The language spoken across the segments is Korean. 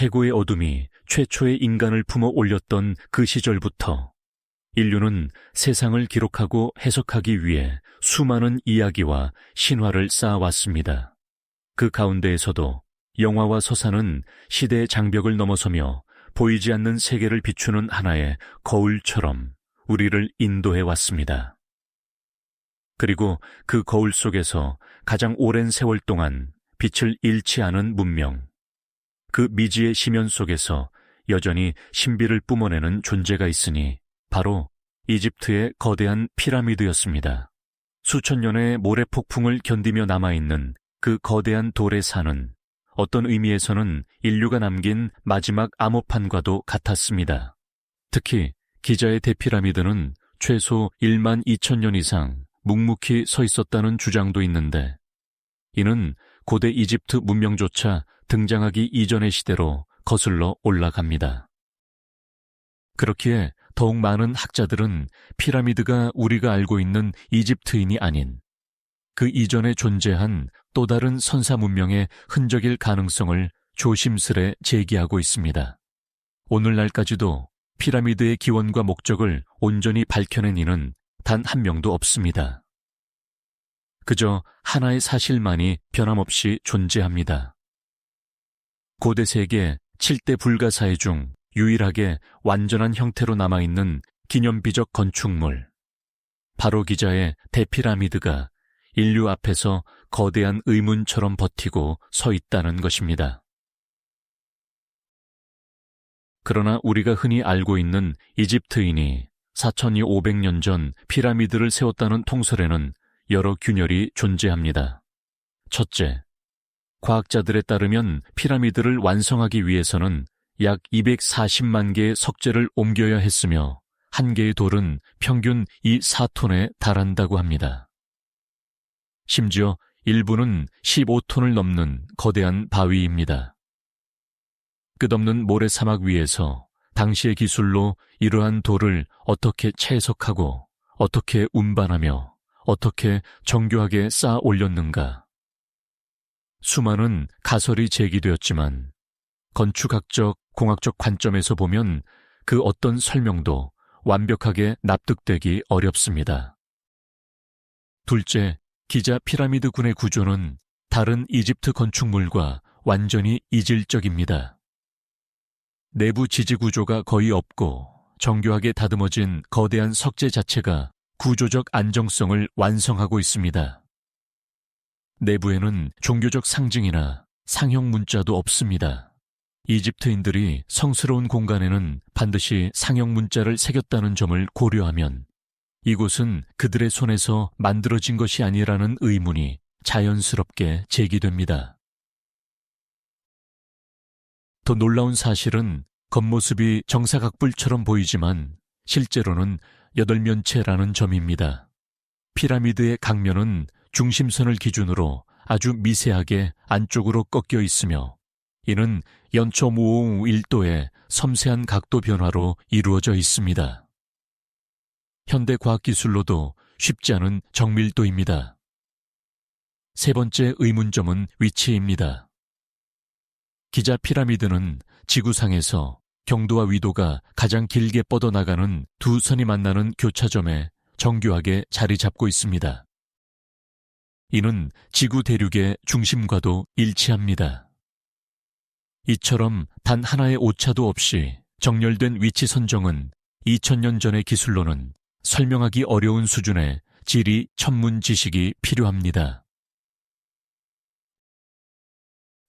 해고의 어둠이 최초의 인간을 품어 올렸던 그 시절부터 인류는 세상을 기록하고 해석하기 위해 수많은 이야기와 신화를 쌓아왔습니다. 그 가운데에서도 영화와 서사는 시대의 장벽을 넘어서며 보이지 않는 세계를 비추는 하나의 거울처럼 우리를 인도해 왔습니다. 그리고 그 거울 속에서 가장 오랜 세월 동안 빛을 잃지 않은 문명, 그 미지의 심연 속에서 여전히 신비를 뿜어내는 존재가 있으니 바로 이집트의 거대한 피라미드였습니다. 수천 년의 모래폭풍을 견디며 남아있는 그 거대한 돌의 산은 어떤 의미에서는 인류가 남긴 마지막 암호판과도 같았습니다. 특히 기자의 대피라미드는 최소 1만 2천 년 이상 묵묵히 서 있었다는 주장도 있는데, 이는 고대 이집트 문명조차 등장하기 이전의 시대로 거슬러 올라갑니다. 그렇기에 더욱 많은 학자들은 피라미드가 우리가 알고 있는 이집트인이 아닌 그 이전에 존재한 또 다른 선사 문명의 흔적일 가능성을 조심스레 제기하고 있습니다. 오늘날까지도 피라미드의 기원과 목적을 온전히 밝혀낸 이는 단 한 명도 없습니다. 그저 하나의 사실만이 변함없이 존재합니다. 고대 세계 7대 불가사의 중 유일하게 완전한 형태로 남아있는 기념비적 건축물, 바로 기자의 대피라미드가 인류 앞에서 거대한 의문처럼 버티고 서 있다는 것입니다. 그러나 우리가 흔히 알고 있는 이집트인이 4,500년 전 피라미드를 세웠다는 통설에는 여러 균열이 존재합니다. 첫째, 과학자들에 따르면 피라미드를 완성하기 위해서는 약 240만 개의 석재를 옮겨야 했으며 한 개의 돌은 평균 이 4톤에 달한다고 합니다. 심지어 일부는 15톤을 넘는 거대한 바위입니다. 끝없는 모래사막 위에서 당시의 기술로 이러한 돌을 어떻게 채석하고 어떻게 운반하며 어떻게 정교하게 쌓아 올렸는가. 수많은 가설이 제기되었지만 건축학적, 공학적 관점에서 보면 그 어떤 설명도 완벽하게 납득되기 어렵습니다. 둘째, 기자 피라미드군의 구조는 다른 이집트 건축물과 완전히 이질적입니다. 내부 지지 구조가 거의 없고 정교하게 다듬어진 거대한 석재 자체가 구조적 안정성을 완성하고 있습니다. 내부에는 종교적 상징이나 상형 문자도 없습니다. 이집트인들이 성스러운 공간에는 반드시 상형 문자를 새겼다는 점을 고려하면 이곳은 그들의 손에서 만들어진 것이 아니라는 의문이 자연스럽게 제기됩니다. 더 놀라운 사실은 겉모습이 정사각뿔처럼 보이지만 실제로는 8면체라는 점입니다. 피라미드의 각면은 중심선을 기준으로 아주 미세하게 안쪽으로 꺾여 있으며 이는 0.551도의 섬세한 각도 변화로 이루어져 있습니다. 현대 과학기술로도 쉽지 않은 정밀도입니다. 세 번째 의문점은 위치입니다. 기자 피라미드는 지구상에서 경도와 위도가 가장 길게 뻗어나가는 두 선이 만나는 교차점에 정교하게 자리 잡고 있습니다. 이는 지구 대륙의 중심과도 일치합니다. 이처럼 단 하나의 오차도 없이 정렬된 위치 선정은 2000년 전의 기술로는 설명하기 어려운 수준의 지리 천문 지식이 필요합니다.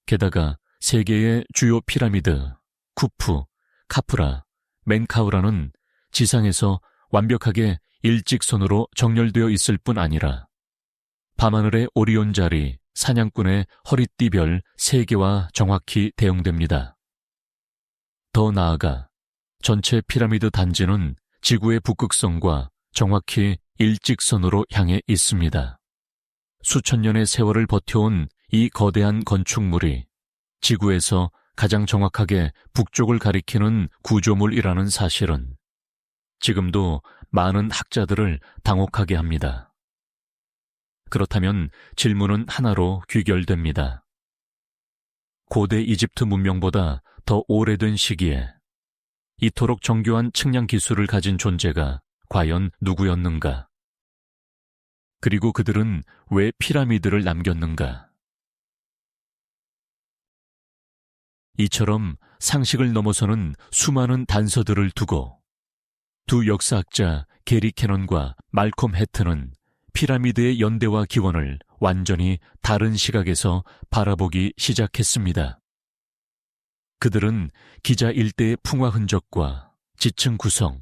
게다가 세계의 주요 피라미드, 쿠프, 카프라, 멘카우라는 지상에서 완벽하게 일직선으로 정렬되어 있을 뿐 아니라 밤하늘의 오리온 자리, 사냥꾼의 허리띠별 3개와 정확히 대응됩니다. 더 나아가 전체 피라미드 단지는 지구의 북극성과 정확히 일직선으로 향해 있습니다. 수천 년의 세월을 버텨온 이 거대한 건축물이 지구에서 가장 정확하게 북쪽을 가리키는 구조물이라는 사실은 지금도 많은 학자들을 당혹하게 합니다. 그렇다면 질문은 하나로 귀결됩니다. 고대 이집트 문명보다 더 오래된 시기에 이토록 정교한 측량 기술을 가진 존재가 과연 누구였는가? 그리고 그들은 왜 피라미드를 남겼는가? 이처럼 상식을 넘어서는 수많은 단서들을 두고 두 역사학자 게리 캐넌과 말콤 해튼은 피라미드의 연대와 기원을 완전히 다른 시각에서 바라보기 시작했습니다. 그들은 기자 일대의 풍화 흔적과 지층 구성,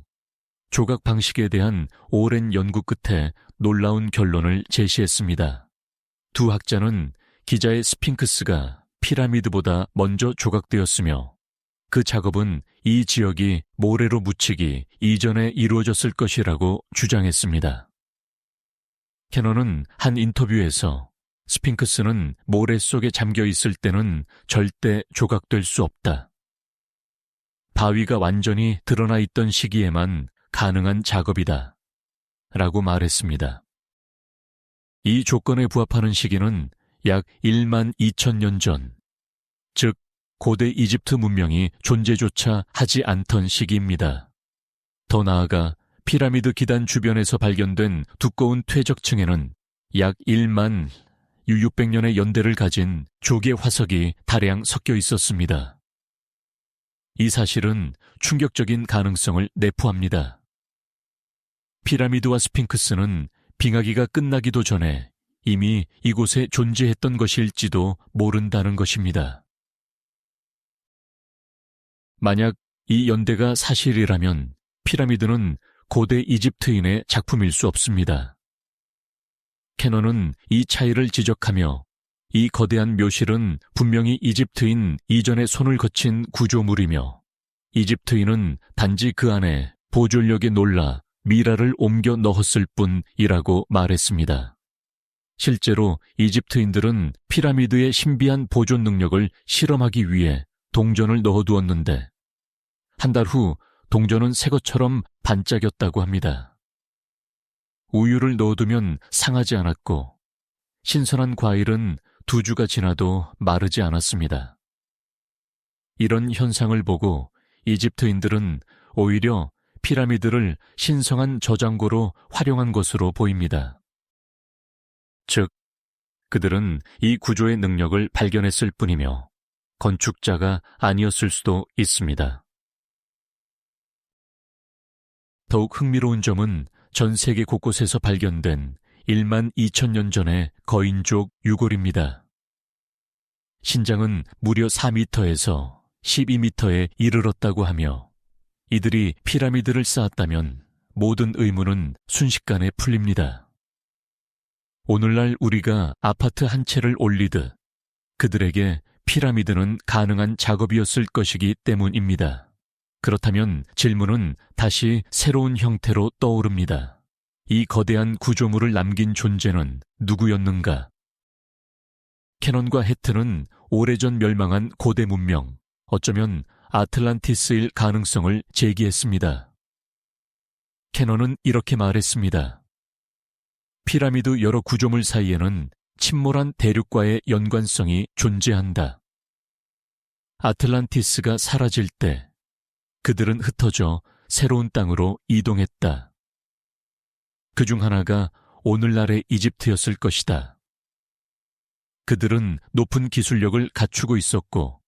조각 방식에 대한 오랜 연구 끝에 놀라운 결론을 제시했습니다. 두 학자는 기자의 스핑크스가 피라미드보다 먼저 조각되었으며 그 작업은 이 지역이 모래로 묻히기 이전에 이루어졌을 것이라고 주장했습니다. 캐넌은 한 인터뷰에서 스핑크스는 모래 속에 잠겨 있을 때는 절대 조각될 수 없다. 바위가 완전히 드러나 있던 시기에만 가능한 작업이다. 라고 말했습니다. 이 조건에 부합하는 시기는 약 1만 2천년 전, 즉 고대 이집트 문명이 존재조차 하지 않던 시기입니다. 더 나아가 피라미드 기단 주변에서 발견된 두꺼운 퇴적층에는 약 1만 600년의 연대를 가진 조개 화석이 다량 섞여 있었습니다. 이 사실은 충격적인 가능성을 내포합니다. 피라미드와 스핑크스는 빙하기가 끝나기도 전에 이미 이곳에 존재했던 것일지도 모른다는 것입니다. 만약 이 연대가 사실이라면 피라미드는 고대 이집트인의 작품일 수 없습니다. 캐넌은 이 차이를 지적하며 이 거대한 묘실은 분명히 이집트인 이전에 손을 거친 구조물이며 이집트인은 단지 그 안에 보존력에 놀라 미라를 옮겨 넣었을 뿐이라고 말했습니다. 실제로 이집트인들은 피라미드의 신비한 보존 능력을 실험하기 위해 동전을 넣어두었는데 한 달 후 동전은 새 것처럼 반짝였다고 합니다. 우유를 넣어두면 상하지 않았고 신선한 과일은 2주가 지나도 마르지 않았습니다. 이런 현상을 보고 이집트인들은 오히려 피라미드를 신성한 저장고로 활용한 것으로 보입니다. 즉, 그들은 이 구조의 능력을 발견했을 뿐이며 건축자가 아니었을 수도 있습니다. 더욱 흥미로운 점은 전 세계 곳곳에서 발견된 1만 2천년 전의 거인족 유골입니다. 신장은 무려 4m에서 12m에 이르렀다고 하며 이들이 피라미드를 쌓았다면 모든 의문은 순식간에 풀립니다. 오늘날 우리가 아파트 한 채를 올리듯 그들에게 피라미드는 가능한 작업이었을 것이기 때문입니다. 그렇다면 질문은 다시 새로운 형태로 떠오릅니다. 이 거대한 구조물을 남긴 존재는 누구였는가? 캐넌과 해튼은 오래전 멸망한 고대 문명, 어쩌면 아틀란티스일 가능성을 제기했습니다. 캐넌은 이렇게 말했습니다. 피라미드 여러 구조물 사이에는 침몰한 대륙과의 연관성이 존재한다. 아틀란티스가 사라질 때 그들은 흩어져 새로운 땅으로 이동했다. 그중 하나가 오늘날의 이집트였을 것이다. 그들은 높은 기술력을 갖추고 있었고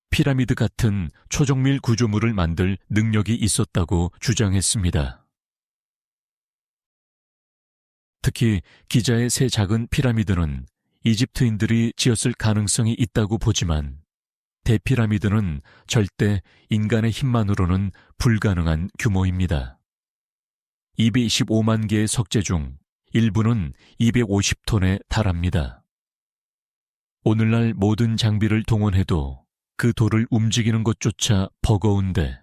피라미드 같은 초정밀 구조물을 만들 능력이 있었다고 주장했습니다. 특히 기자의 세 작은 피라미드는 이집트인들이 지었을 가능성이 있다고 보지만 대피라미드는 절대 인간의 힘만으로는 불가능한 규모입니다. 225만 개의 석재 중 일부는 250톤에 달합니다. 오늘날 모든 장비를 동원해도 그 돌을 움직이는 것조차 버거운데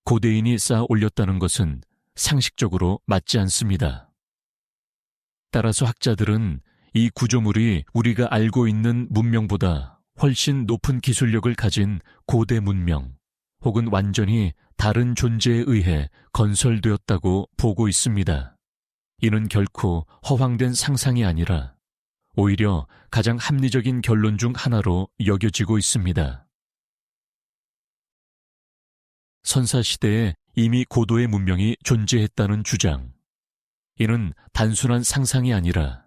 고대인이 쌓아 올렸다는 것은 상식적으로 맞지 않습니다. 따라서 학자들은 이 구조물이 우리가 알고 있는 문명보다 훨씬 높은 기술력을 가진 고대 문명 혹은 완전히 다른 존재에 의해 건설되었다고 보고 있습니다. 이는 결코 허황된 상상이 아니라 오히려 가장 합리적인 결론 중 하나로 여겨지고 있습니다. 선사시대에 이미 고도의 문명이 존재했다는 주장. 이는 단순한 상상이 아니라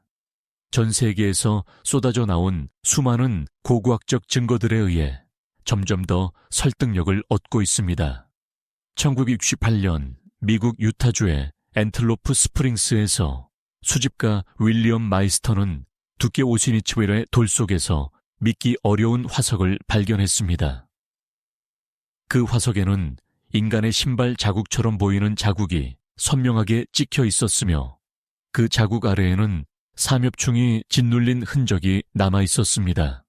전 세계에서 쏟아져 나온 수많은 고고학적 증거들에 의해 점점 더 설득력을 얻고 있습니다. 1968년 미국 유타주의 앤틀로프 스프링스에서 수집가 윌리엄 마이스터는 두께 5cm의 돌 속에서 믿기 어려운 화석을 발견했습니다. 그 화석에는 인간의 신발 자국처럼 보이는 자국이 선명하게 찍혀 있었으며 그 자국 아래에는 삼엽충이 짓눌린 흔적이 남아 있었습니다.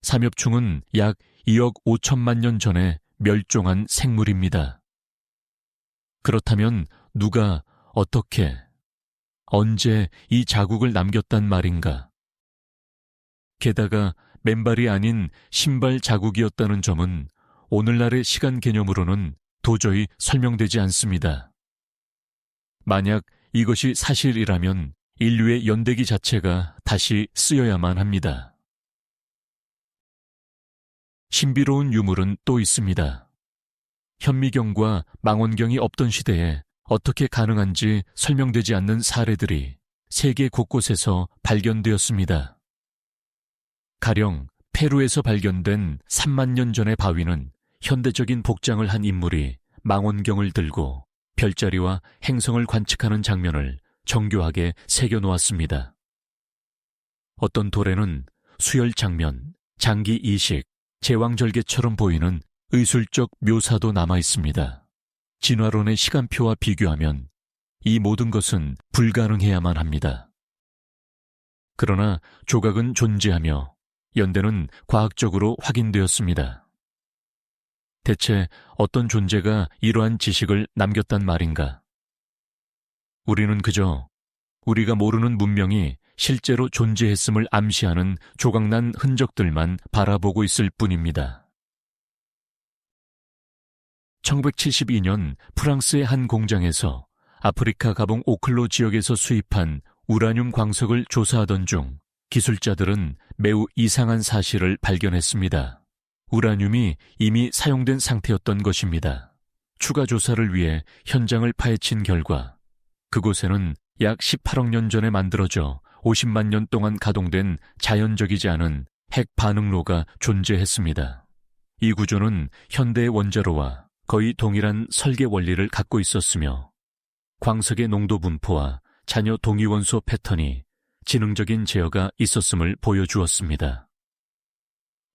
삼엽충은 약 2억 5천만 년 전에 멸종한 생물입니다. 그렇다면 누가 어떻게 언제 이 자국을 남겼단 말인가? 게다가 맨발이 아닌 신발 자국이었다는 점은 오늘날의 시간 개념으로는 도저히 설명되지 않습니다. 만약 이것이 사실이라면 인류의 연대기 자체가 다시 쓰여야만 합니다. 신비로운 유물은 또 있습니다. 현미경과 망원경이 없던 시대에 어떻게 가능한지 설명되지 않는 사례들이 세계 곳곳에서 발견되었습니다. 가령 페루에서 발견된 3만 년 전의 바위는 현대적인 복장을 한 인물이 망원경을 들고 별자리와 행성을 관측하는 장면을 정교하게 새겨놓았습니다. 어떤 돌에는 수열 장면, 장기 이식, 제왕절개처럼 보이는 의술적 묘사도 남아 있습니다. 진화론의 시간표와 비교하면 이 모든 것은 불가능해야만 합니다. 그러나 조각은 존재하며 연대는 과학적으로 확인되었습니다. 대체 어떤 존재가 이러한 지식을 남겼단 말인가? 우리는 그저 우리가 모르는 문명이 실제로 존재했음을 암시하는 조각난 흔적들만 바라보고 있을 뿐입니다. 1972년 프랑스의 한 공장에서 아프리카 가봉 오클로 지역에서 수입한 우라늄 광석을 조사하던 중 기술자들은 매우 이상한 사실을 발견했습니다. 우라늄이 이미 사용된 상태였던 것입니다. 추가 조사를 위해 현장을 파헤친 결과 그곳에는 약 18억 년 전에 만들어져 50만 년 동안 가동된 자연적이지 않은 핵 반응로가 존재했습니다. 이 구조는 현대의 원자로와 거의 동일한 설계 원리를 갖고 있었으며 광석의 농도 분포와 잔여 동위원소 패턴이 지능적인 제어가 있었음을 보여주었습니다.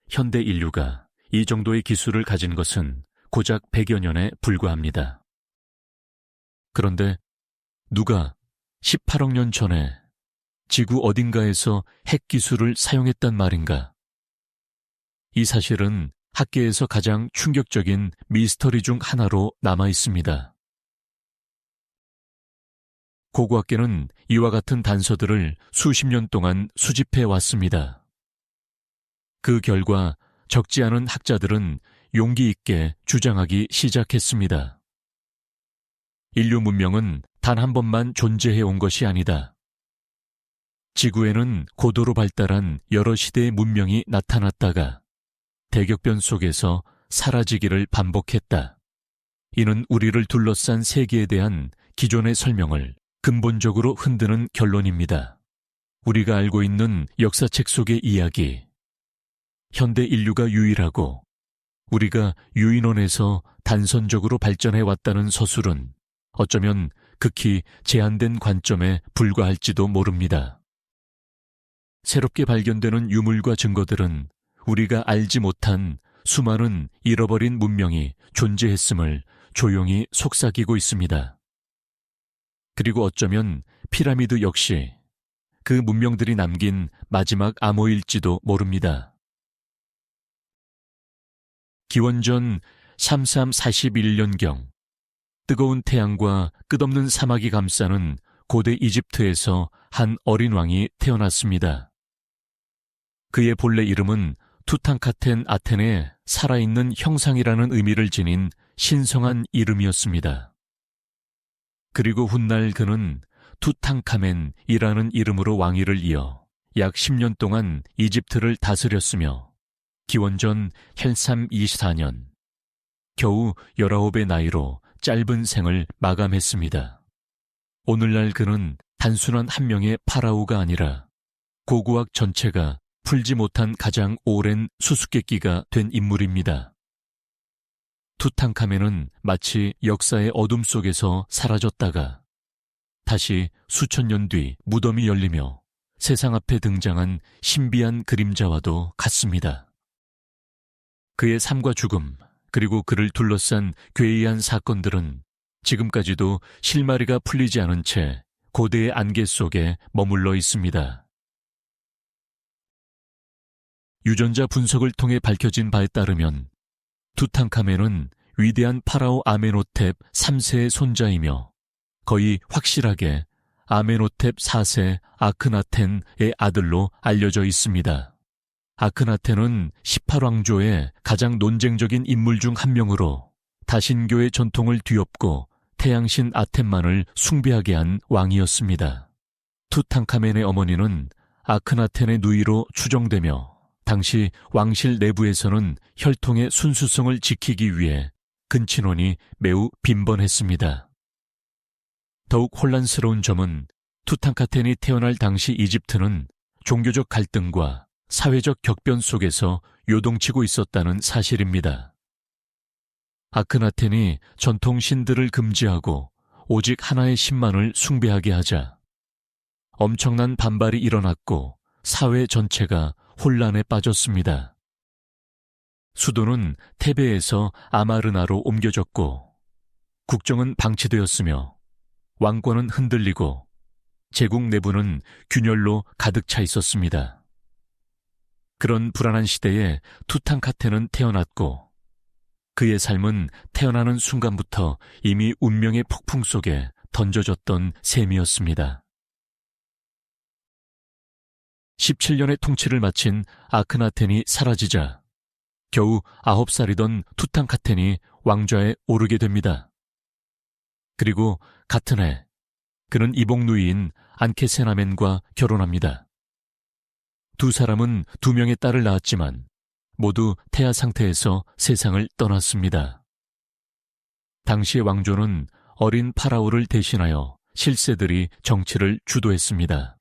현대 인류가 이 정도의 기술을 가진 것은 고작 100여 년에 불과합니다. 그런데 누가 18억 년 전에 지구 어딘가에서 핵기술을 사용했단 말인가? 이 사실은 학계에서 가장 충격적인 미스터리 중 하나로 남아 있습니다. 고고학계는 이와 같은 단서들을 수십 년 동안 수집해 왔습니다. 그 결과 적지 않은 학자들은 용기 있게 주장하기 시작했습니다. 인류 문명은 단 한 번만 존재해 온 것이 아니다. 지구에는 고도로 발달한 여러 시대의 문명이 나타났다가 대격변 속에서 사라지기를 반복했다. 이는 우리를 둘러싼 세계에 대한 기존의 설명을 근본적으로 흔드는 결론입니다. 우리가 알고 있는 역사책 속의 이야기, 현대 인류가 유일하고 우리가 유인원에서 단선적으로 발전해 왔다는 서술은 어쩌면 극히 제한된 관점에 불과할지도 모릅니다. 새롭게 발견되는 유물과 증거들은 우리가 알지 못한 수많은 잃어버린 문명이 존재했음을 조용히 속삭이고 있습니다. 그리고 어쩌면 피라미드 역시 그 문명들이 남긴 마지막 암호일지도 모릅니다. 기원전 3341년경 뜨거운 태양과 끝없는 사막이 감싸는 고대 이집트에서 한 어린 왕이 태어났습니다. 그의 본래 이름은 투탕카텐 아테네의 살아있는 형상이라는 의미를 지닌 신성한 이름이었습니다. 그리고 훗날 그는 투탕카멘이라는 이름으로 왕위를 이어 약 10년 동안 이집트를 다스렸으며 기원전 1324년 겨우 19의 나이로 짧은 생을 마감했습니다. 오늘날 그는 단순한 한 명의 파라오가 아니라 고고학 전체가 풀지 못한 가장 오랜 수수께끼가 된 인물입니다. 투탕카멘은 마치 역사의 어둠 속에서 사라졌다가 다시 수천 년 뒤 무덤이 열리며 세상 앞에 등장한 신비한 그림자와도 같습니다. 그의 삶과 죽음, 그리고 그를 둘러싼 괴이한 사건들은 지금까지도 실마리가 풀리지 않은 채 고대의 안개 속에 머물러 있습니다. 유전자 분석을 통해 밝혀진 바에 따르면 투탕카멘은 위대한 파라오 아멘호텝 3세의 손자이며 거의 확실하게 아멘호텝 4세 아크나텐의 아들로 알려져 있습니다. 아크나텐은 18왕조의 가장 논쟁적인 인물 중 한 명으로 다신교의 전통을 뒤엎고 태양신 아텐만을 숭배하게 한 왕이었습니다. 투탕카멘의 어머니는 아크나텐의 누이로 추정되며 당시 왕실 내부에서는 혈통의 순수성을 지키기 위해 근친혼이 매우 빈번했습니다. 더욱 혼란스러운 점은 투탕카텐이 태어날 당시 이집트는 종교적 갈등과 사회적 격변 속에서 요동치고 있었다는 사실입니다. 아크나텐이 전통 신들을 금지하고 오직 하나의 신만을 숭배하게 하자 엄청난 반발이 일어났고 사회 전체가 혼란에 빠졌습니다. 수도는 테베에서 아마르나로 옮겨졌고 국정은 방치되었으며 왕권은 흔들리고 제국 내부는 균열로 가득 차 있었습니다. 그런 불안한 시대에 투탕카텐은 태어났고 그의 삶은 태어나는 순간부터 이미 운명의 폭풍 속에 던져졌던 셈이었습니다. 17년의 통치를 마친 아크나텐이 사라지자 겨우 9살이던 투탕카텐이 왕좌에 오르게 됩니다. 그리고 같은 해 그는 이복누이인 안케세나멘과 결혼합니다. 두 사람은 2명의 딸을 낳았지만 모두 태아 상태에서 세상을 떠났습니다. 당시의 왕조는 어린 파라오를 대신하여 실세들이 정치를 주도했습니다.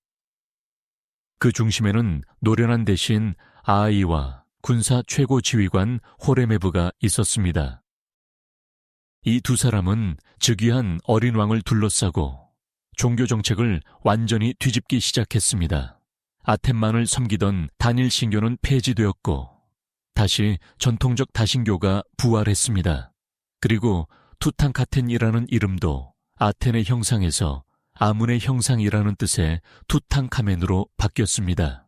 그 중심에는 노련한 대신 아하이와 군사 최고 지휘관 호레메브가 있었습니다. 이 두 사람은 즉위한 어린 왕을 둘러싸고 종교 정책을 완전히 뒤집기 시작했습니다. 아텐만을 섬기던 단일 신교는 폐지되었고 다시 전통적 다신교가 부활했습니다. 그리고 투탕카텐이라는 이름도 아텐의 형상에서 아문의 형상이라는 뜻의 투탕카멘으로 바뀌었습니다.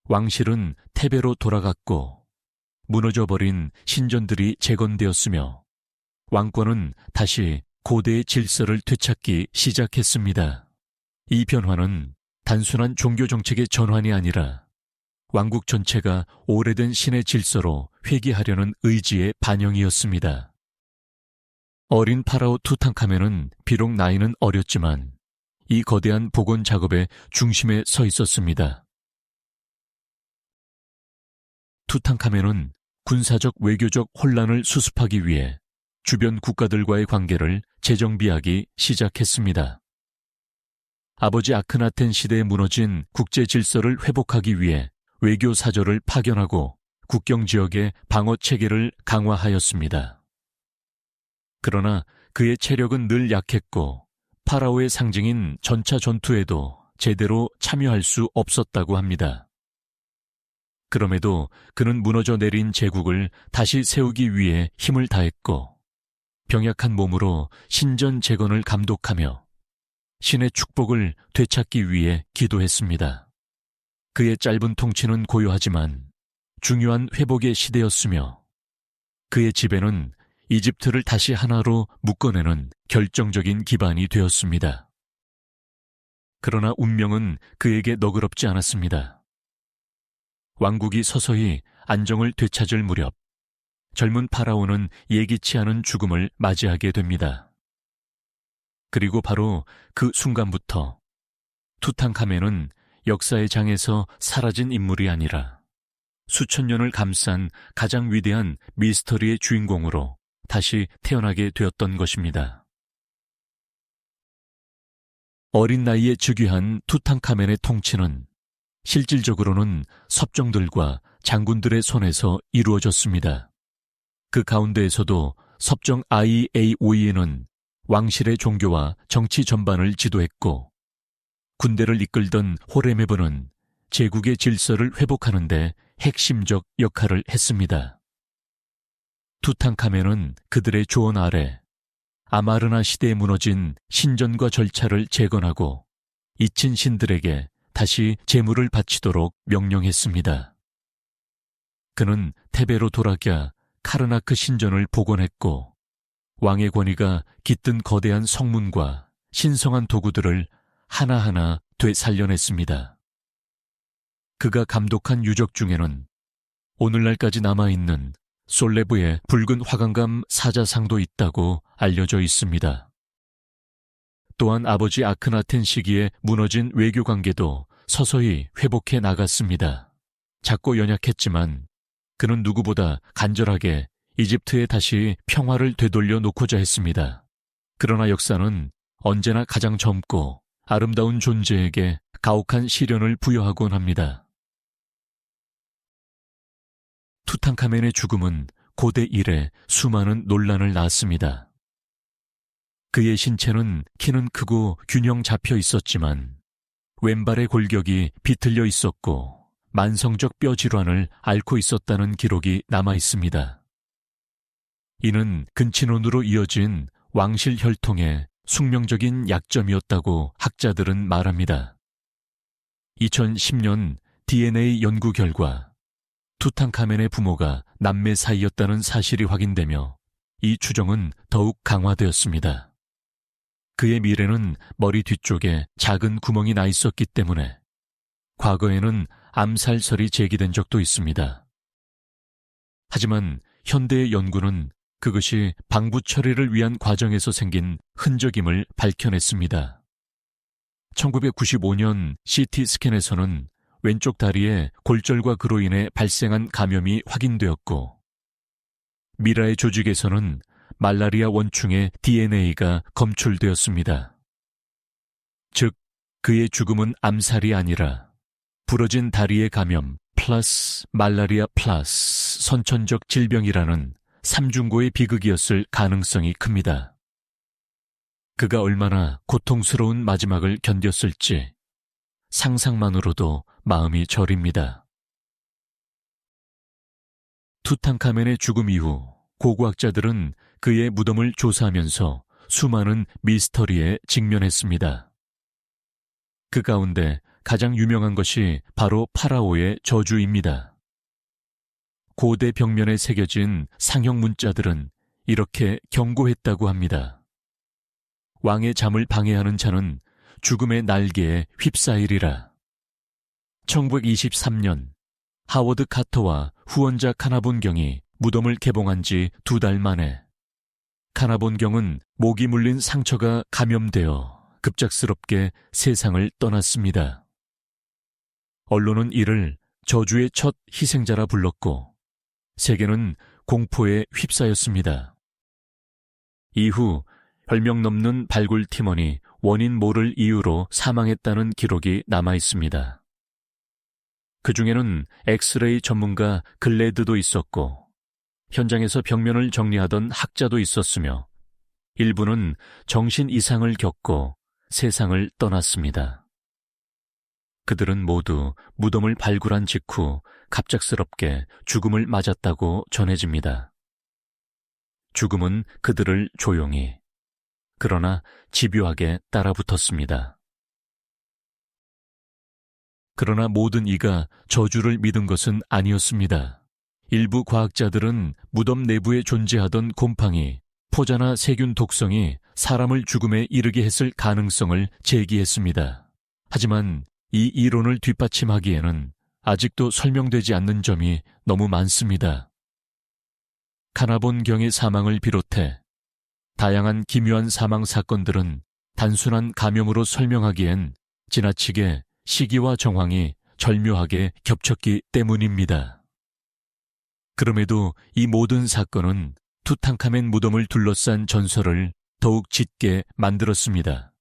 왕실은 테베로 돌아갔고 무너져버린 신전들이 재건되었으며 왕권은 다시 고대의 질서를 되찾기 시작했습니다. 이 변화는 단순한 종교 정책의 전환이 아니라 왕국 전체가 오래된 신의 질서로 회귀하려는 의지의 반영이었습니다. 어린 파라오 투탕카멘은 비록 나이는 어렸지만 이 거대한 복원 작업의 중심에 서 있었습니다. 투탕카멘은 군사적 외교적 혼란을 수습하기 위해 주변 국가들과의 관계를 재정비하기 시작했습니다. 아버지 아크나텐 시대에 무너진 국제 질서를 회복하기 위해 외교 사절을 파견하고 국경 지역의 방어 체계를 강화하였습니다. 그러나 그의 체력은 늘 약했고 파라오의 상징인 전차 전투에도 제대로 참여할 수 없었다고 합니다. 그럼에도 그는 무너져 내린 제국을 다시 세우기 위해 힘을 다했고 병약한 몸으로 신전 재건을 감독하며 신의 축복을 되찾기 위해 기도했습니다. 그의 짧은 통치는 고요하지만 중요한 회복의 시대였으며 그의 지배는 이집트를 다시 하나로 묶어내는 결정적인 기반이 되었습니다. 그러나 운명은 그에게 너그럽지 않았습니다. 왕국이 서서히 안정을 되찾을 무렵 젊은 파라오는 예기치 않은 죽음을 맞이하게 됩니다. 그리고 바로 그 순간부터 투탕카멘은 역사의 장에서 사라진 인물이 아니라 수천 년을 감싼 가장 위대한 미스터리의 주인공으로 다시 태어나게 되었던 것입니다. 어린 나이에 즉위한 투탕카멘의 통치는 실질적으로는 섭정들과 장군들의 손에서 이루어졌습니다. 그 가운데에서도 섭정 아이에오이는 왕실의 종교와 정치 전반을 지도했고, 군대를 이끌던 호레메브는 제국의 질서를 회복하는 데 핵심적 역할을 했습니다. 투탕카멘은 그들의 조언 아래 아마르나 시대에 무너진 신전과 절차를 재건하고 잊힌 신들에게 다시 제물을 바치도록 명령했습니다. 그는 테베로 돌아가 카르나크 신전을 복원했고, 왕의 권위가 깃든 거대한 성문과 신성한 도구들을 하나하나 되살려냈습니다. 그가 감독한 유적 중에는 오늘날까지 남아있는 솔레브의 붉은 화강감 사자상도 있다고 알려져 있습니다. 또한 아버지 아크나텐 시기에 무너진 외교관계도 서서히 회복해 나갔습니다. 작고 연약했지만 그는 누구보다 간절하게 이집트에 다시 평화를 되돌려 놓고자 했습니다. 그러나 역사는 언제나 가장 젊고 아름다운 존재에게 가혹한 시련을 부여하곤 합니다. 투탕카멘의 죽음은 고대 이래 수많은 논란을 낳았습니다. 그의 신체는 키는 크고 균형 잡혀 있었지만 왼발의 골격이 비틀려 있었고 만성적 뼈 질환을 앓고 있었다는 기록이 남아 있습니다. 이는 근친혼으로 이어진 왕실 혈통의 숙명적인 약점이었다고 학자들은 말합니다. 2010년 DNA 연구 결과 투탕카멘의 부모가 남매 사이였다는 사실이 확인되며 이 추정은 더욱 강화되었습니다. 그의 미래는 머리 뒤쪽에 작은 구멍이 나 있었기 때문에 과거에는 암살설이 제기된 적도 있습니다. 하지만 현대의 연구는 그것이 방부 처리를 위한 과정에서 생긴 흔적임을 밝혀냈습니다. 1995년 CT 스캔에서는 왼쪽 다리에 골절과 그로 인해 발생한 감염이 확인되었고, 미라의 조직에서는 말라리아 원충의 DNA가 검출되었습니다. 즉, 그의 죽음은 암살이 아니라 부러진 다리의 감염 플러스 말라리아 플러스 선천적 질병이라는 삼중고의 비극이었을 가능성이 큽니다. 그가 얼마나 고통스러운 마지막을 견뎠을지 상상만으로도 마음이 저립니다. 투탕카멘의 죽음 이후 고고학자들은 그의 무덤을 조사하면서 수많은 미스터리에 직면했습니다. 그 가운데 가장 유명한 것이 바로 파라오의 저주입니다. 고대 벽면에 새겨진 상형 문자들은 이렇게 경고했다고 합니다. 왕의 잠을 방해하는 자는 죽음의 날개에 휩싸이리라. 1923년 하워드 카터와 후원자 카나본경이 무덤을 개봉한 지 2달 만에 카나본경은 목이 물린 상처가 감염되어 급작스럽게 세상을 떠났습니다. 언론은 이를 저주의 첫 희생자라 불렀고 세계는 공포에 휩싸였습니다. 이후 별명 넘는 발굴 팀원이 원인 모를 이유로 사망했다는 기록이 남아 있습니다. 그 중에는 엑스레이 전문가 글래드도 있었고 현장에서 벽면을 정리하던 학자도 있었으며 일부는 정신 이상을 겪고 세상을 떠났습니다. 그들은 모두 무덤을 발굴한 직후 갑작스럽게 죽음을 맞았다고 전해집니다. 죽음은 그들을 조용히 그러나 집요하게 따라붙었습니다. 그러나 모든 이가 저주를 믿은 것은 아니었습니다. 일부 과학자들은 무덤 내부에 존재하던 곰팡이, 포자나 세균 독성이 사람을 죽음에 이르게 했을 가능성을 제기했습니다. 하지만 이 이론을 뒷받침하기에는 아직도 설명되지 않는 점이 너무 많습니다. 카나본경의 사망을 비롯해 다양한 기묘한 사망 사건들은 단순한 감염으로 설명하기엔 지나치게 시기와 정황이 절묘하게 겹쳤기 때문입니다. 그럼에도 이 모든 사건은 투탕카멘 무덤을 둘러싼 전설을 더욱 짙게 만들었습니다.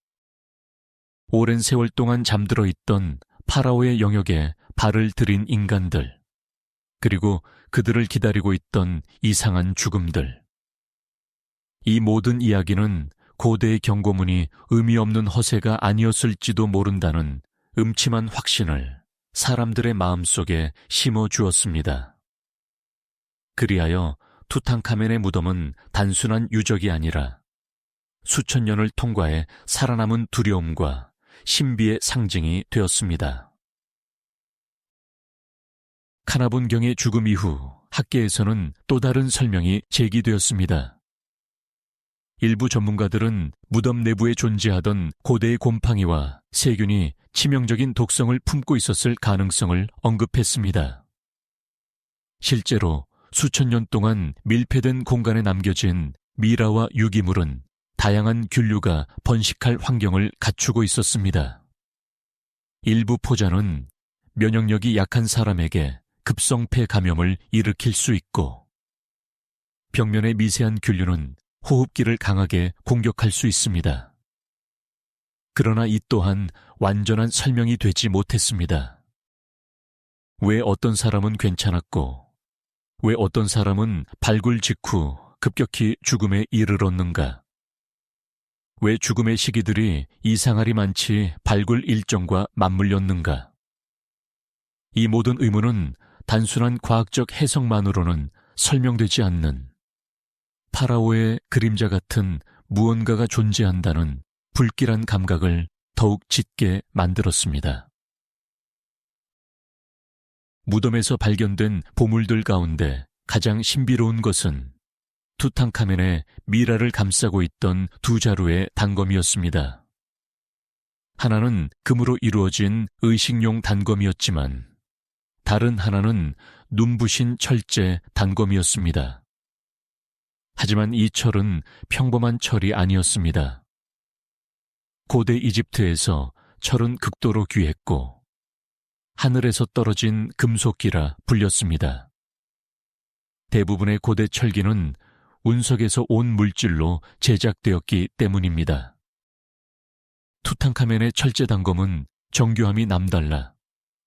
오랜 세월 동안 잠들어 있던 파라오의 영역에 발을 들인 인간들, 그리고 그들을 기다리고 있던 이상한 죽음들. 이 모든 이야기는 고대의 경고문이 의미 없는 허세가 아니었을지도 모른다는 음침한 확신을 사람들의 마음속에 심어주었습니다. 그리하여 투탕카멘의 무덤은 단순한 유적이 아니라 수천 년을 통과해 살아남은 두려움과 신비의 상징이 되었습니다. 카나분경의 죽음 이후 학계에서는 또 다른 설명이 제기되었습니다. 일부 전문가들은 무덤 내부에 존재하던 고대의 곰팡이와 세균이 치명적인 독성을 품고 있었을 가능성을 언급했습니다. 실제로 수천 년 동안 밀폐된 공간에 남겨진 미라와 유기물은 다양한 균류가 번식할 환경을 갖추고 있었습니다. 일부 포자는 면역력이 약한 사람에게 급성폐 감염을 일으킬 수 있고, 벽면의 미세한 균류는 호흡기를 강하게 공격할 수 있습니다. 그러나 이 또한 완전한 설명이 되지 못했습니다. 왜 어떤 사람은 괜찮았고, 왜 어떤 사람은 발굴 직후 급격히 죽음에 이르렀는가? 왜 죽음의 시기들이 이상하리 많지 발굴 일정과 맞물렸는가? 이 모든 의문은 단순한 과학적 해석만으로는 설명되지 않는 파라오의 그림자 같은 무언가가 존재한다는 불길한 감각을 더욱 짙게 만들었습니다. 무덤에서 발견된 보물들 가운데 가장 신비로운 것은 투탕카멘의 미라를 감싸고 있던 두 자루의 단검이었습니다. 하나는 금으로 이루어진 의식용 단검이었지만 다른 하나는 눈부신 철제 단검이었습니다. 하지만 이 철은 평범한 철이 아니었습니다. 고대 이집트에서 철은 극도로 귀했고 하늘에서 떨어진 금속기라 불렸습니다. 대부분의 고대 철기는 운석에서 온 물질로 제작되었기 때문입니다. 투탕카멘의 철제 단검은 정교함이 남달라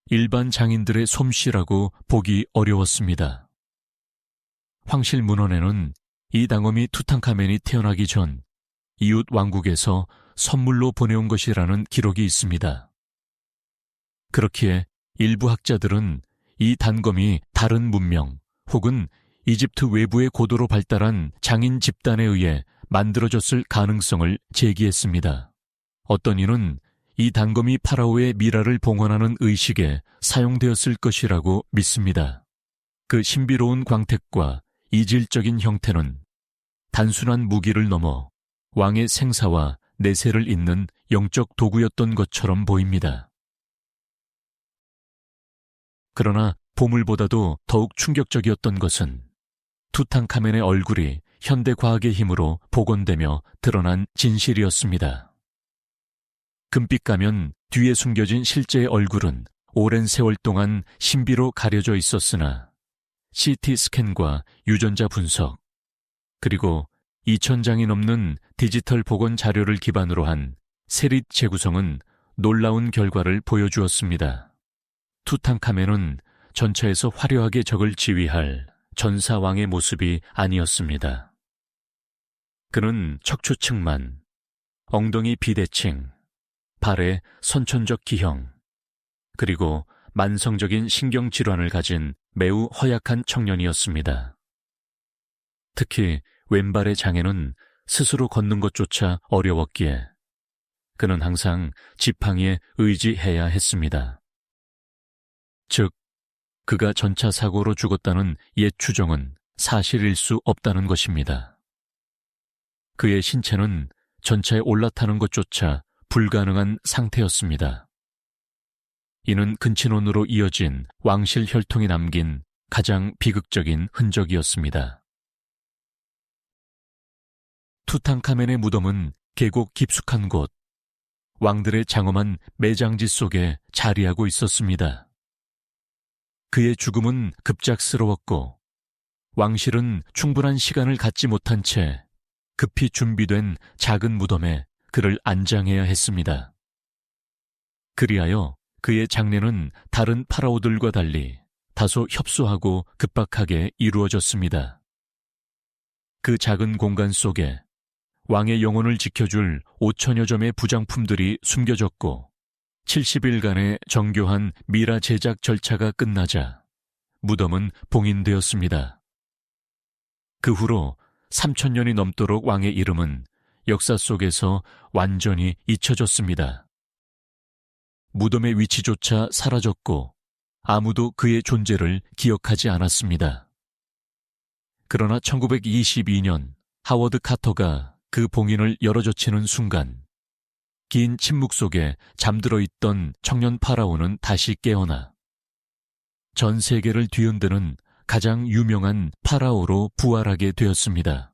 일반 장인들의 솜씨라고 보기 어려웠습니다. 황실 문헌에는 이 단검이 투탕카멘이 태어나기 전 이웃 왕국에서 선물로 보내온 것이라는 기록이 있습니다. 그렇기에 일부 학자들은 이 단검이 다른 문명 혹은 이집트 외부의 고도로 발달한 장인 집단에 의해 만들어졌을 가능성을 제기했습니다. 어떤 이는 이 단검이 파라오의 미라를 봉헌하는 의식에 사용되었을 것이라고 믿습니다. 그 신비로운 광택과 이질적인 형태는 단순한 무기를 넘어 왕의 생사와 내세를 잇는 영적 도구였던 것처럼 보입니다. 그러나 보물보다도 더욱 충격적이었던 것은 투탕카멘의 얼굴이 현대과학의 힘으로 복원되며 드러난 진실이었습니다. 금빛 가면 뒤에 숨겨진 실제의 얼굴은 오랜 세월 동안 신비로 가려져 있었으나 CT 스캔과 유전자 분석, 그리고 2,000장이 넘는 디지털 복원 자료를 기반으로 한 세릿 재구성은 놀라운 결과를 보여주었습니다. 투탕카멘은 전차에서 화려하게 적을 지휘할 전사왕의 모습이 아니었습니다. 그는 척추측만, 엉덩이 비대칭, 발의 선천적 기형, 그리고 만성적인 신경질환을 가진 매우 허약한 청년이었습니다. 특히 왼발의 장애는 스스로 걷는 것조차 어려웠기에 그는 항상 지팡이에 의지해야 했습니다. 즉, 그가 전차 사고로 죽었다는 옛 추정은 사실일 수 없다는 것입니다. 그의 신체는 전차에 올라타는 것조차 불가능한 상태였습니다. 이는 근친혼으로 이어진 왕실 혈통이 남긴 가장 비극적인 흔적이었습니다. 투탕카멘의 무덤은 계곡 깊숙한 곳, 왕들의 장엄한 매장지 속에 자리하고 있었습니다. 그의 죽음은 급작스러웠고 왕실은 충분한 시간을 갖지 못한 채 급히 준비된 작은 무덤에 그를 안장해야 했습니다. 그리하여 그의 장례는 다른 파라오들과 달리 다소 협소하고 급박하게 이루어졌습니다. 그 작은 공간 속에 왕의 영혼을 지켜줄 5천여 점의 부장품들이 숨겨졌고 70일간의 정교한 미라 제작 절차가 끝나자 무덤은 봉인되었습니다. 그 후로 3,000년이 넘도록 왕의 이름은 역사 속에서 완전히 잊혀졌습니다. 무덤의 위치조차 사라졌고 아무도 그의 존재를 기억하지 않았습니다. 그러나 1922년 하워드 카터가 그 봉인을 열어젖히는 순간 긴 침묵 속에 잠들어 있던 청년 파라오는 다시 깨어나 전 세계를 뒤흔드는 가장 유명한 파라오로 부활하게 되었습니다.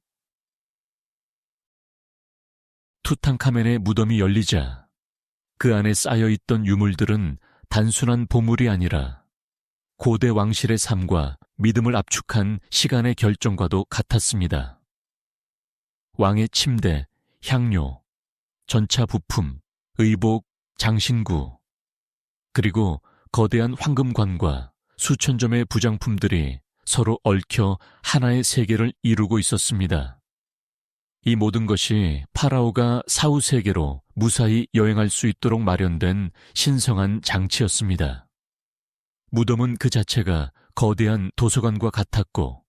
투탕카멘의 무덤이 열리자 그 안에 쌓여있던 유물들은 단순한 보물이 아니라 고대 왕실의 삶과 믿음을 압축한 시간의 결정과도 같았습니다. 왕의 침대, 향료, 전차 부품, 의복, 장신구, 그리고 거대한 황금관과 수천 점의 부장품들이 서로 얽혀 하나의 세계를 이루고 있었습니다. 이 모든 것이 파라오가 사후 세계로 무사히 여행할 수 있도록 마련된 신성한 장치였습니다. 무덤은 그 자체가 거대한 도서관과 같았고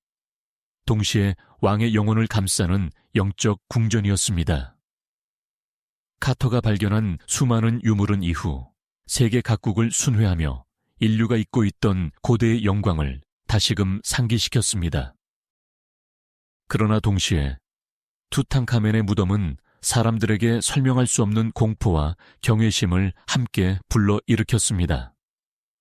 동시에 왕의 영혼을 감싸는 영적 궁전이었습니다. 카터가 발견한 수많은 유물은 이후 세계 각국을 순회하며 인류가 잊고 있던 고대의 영광을 다시금 상기시켰습니다. 그러나 동시에 투탕카멘의 무덤은 사람들에게 설명할 수 없는 공포와 경외심을 함께 불러일으켰습니다.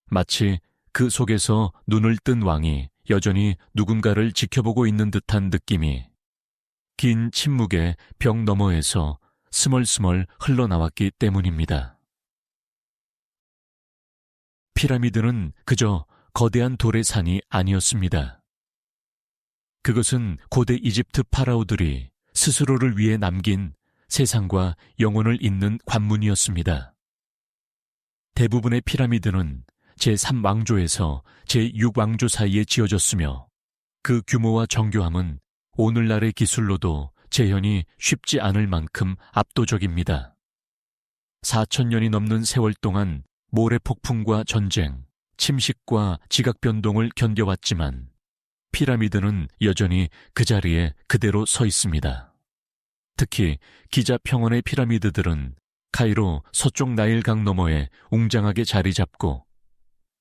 마치 그 속에서 눈을 뜬 왕이 여전히 누군가를 지켜보고 있는 듯한 느낌이 긴 침묵의 벽 너머에서 스멀스멀 흘러나왔기 때문입니다. 피라미드는 그저 거대한 돌의 산이 아니었습니다. 그것은 고대 이집트 파라오들이 스스로를 위해 남긴 세상과 영혼을 잇는 관문이었습니다. 대부분의 피라미드는 제3왕조에서 제6왕조 사이에 지어졌으며 그 규모와 정교함은 오늘날의 기술로도 재현이 쉽지 않을 만큼 압도적입니다. 4,000년이 넘는 세월 동안 모래폭풍과 전쟁, 침식과 지각 변동을 견뎌왔지만 피라미드는 여전히 그 자리에 그대로 서 있습니다. 특히 기자 평원의 피라미드들은 카이로 서쪽 나일강 너머에 웅장하게 자리 잡고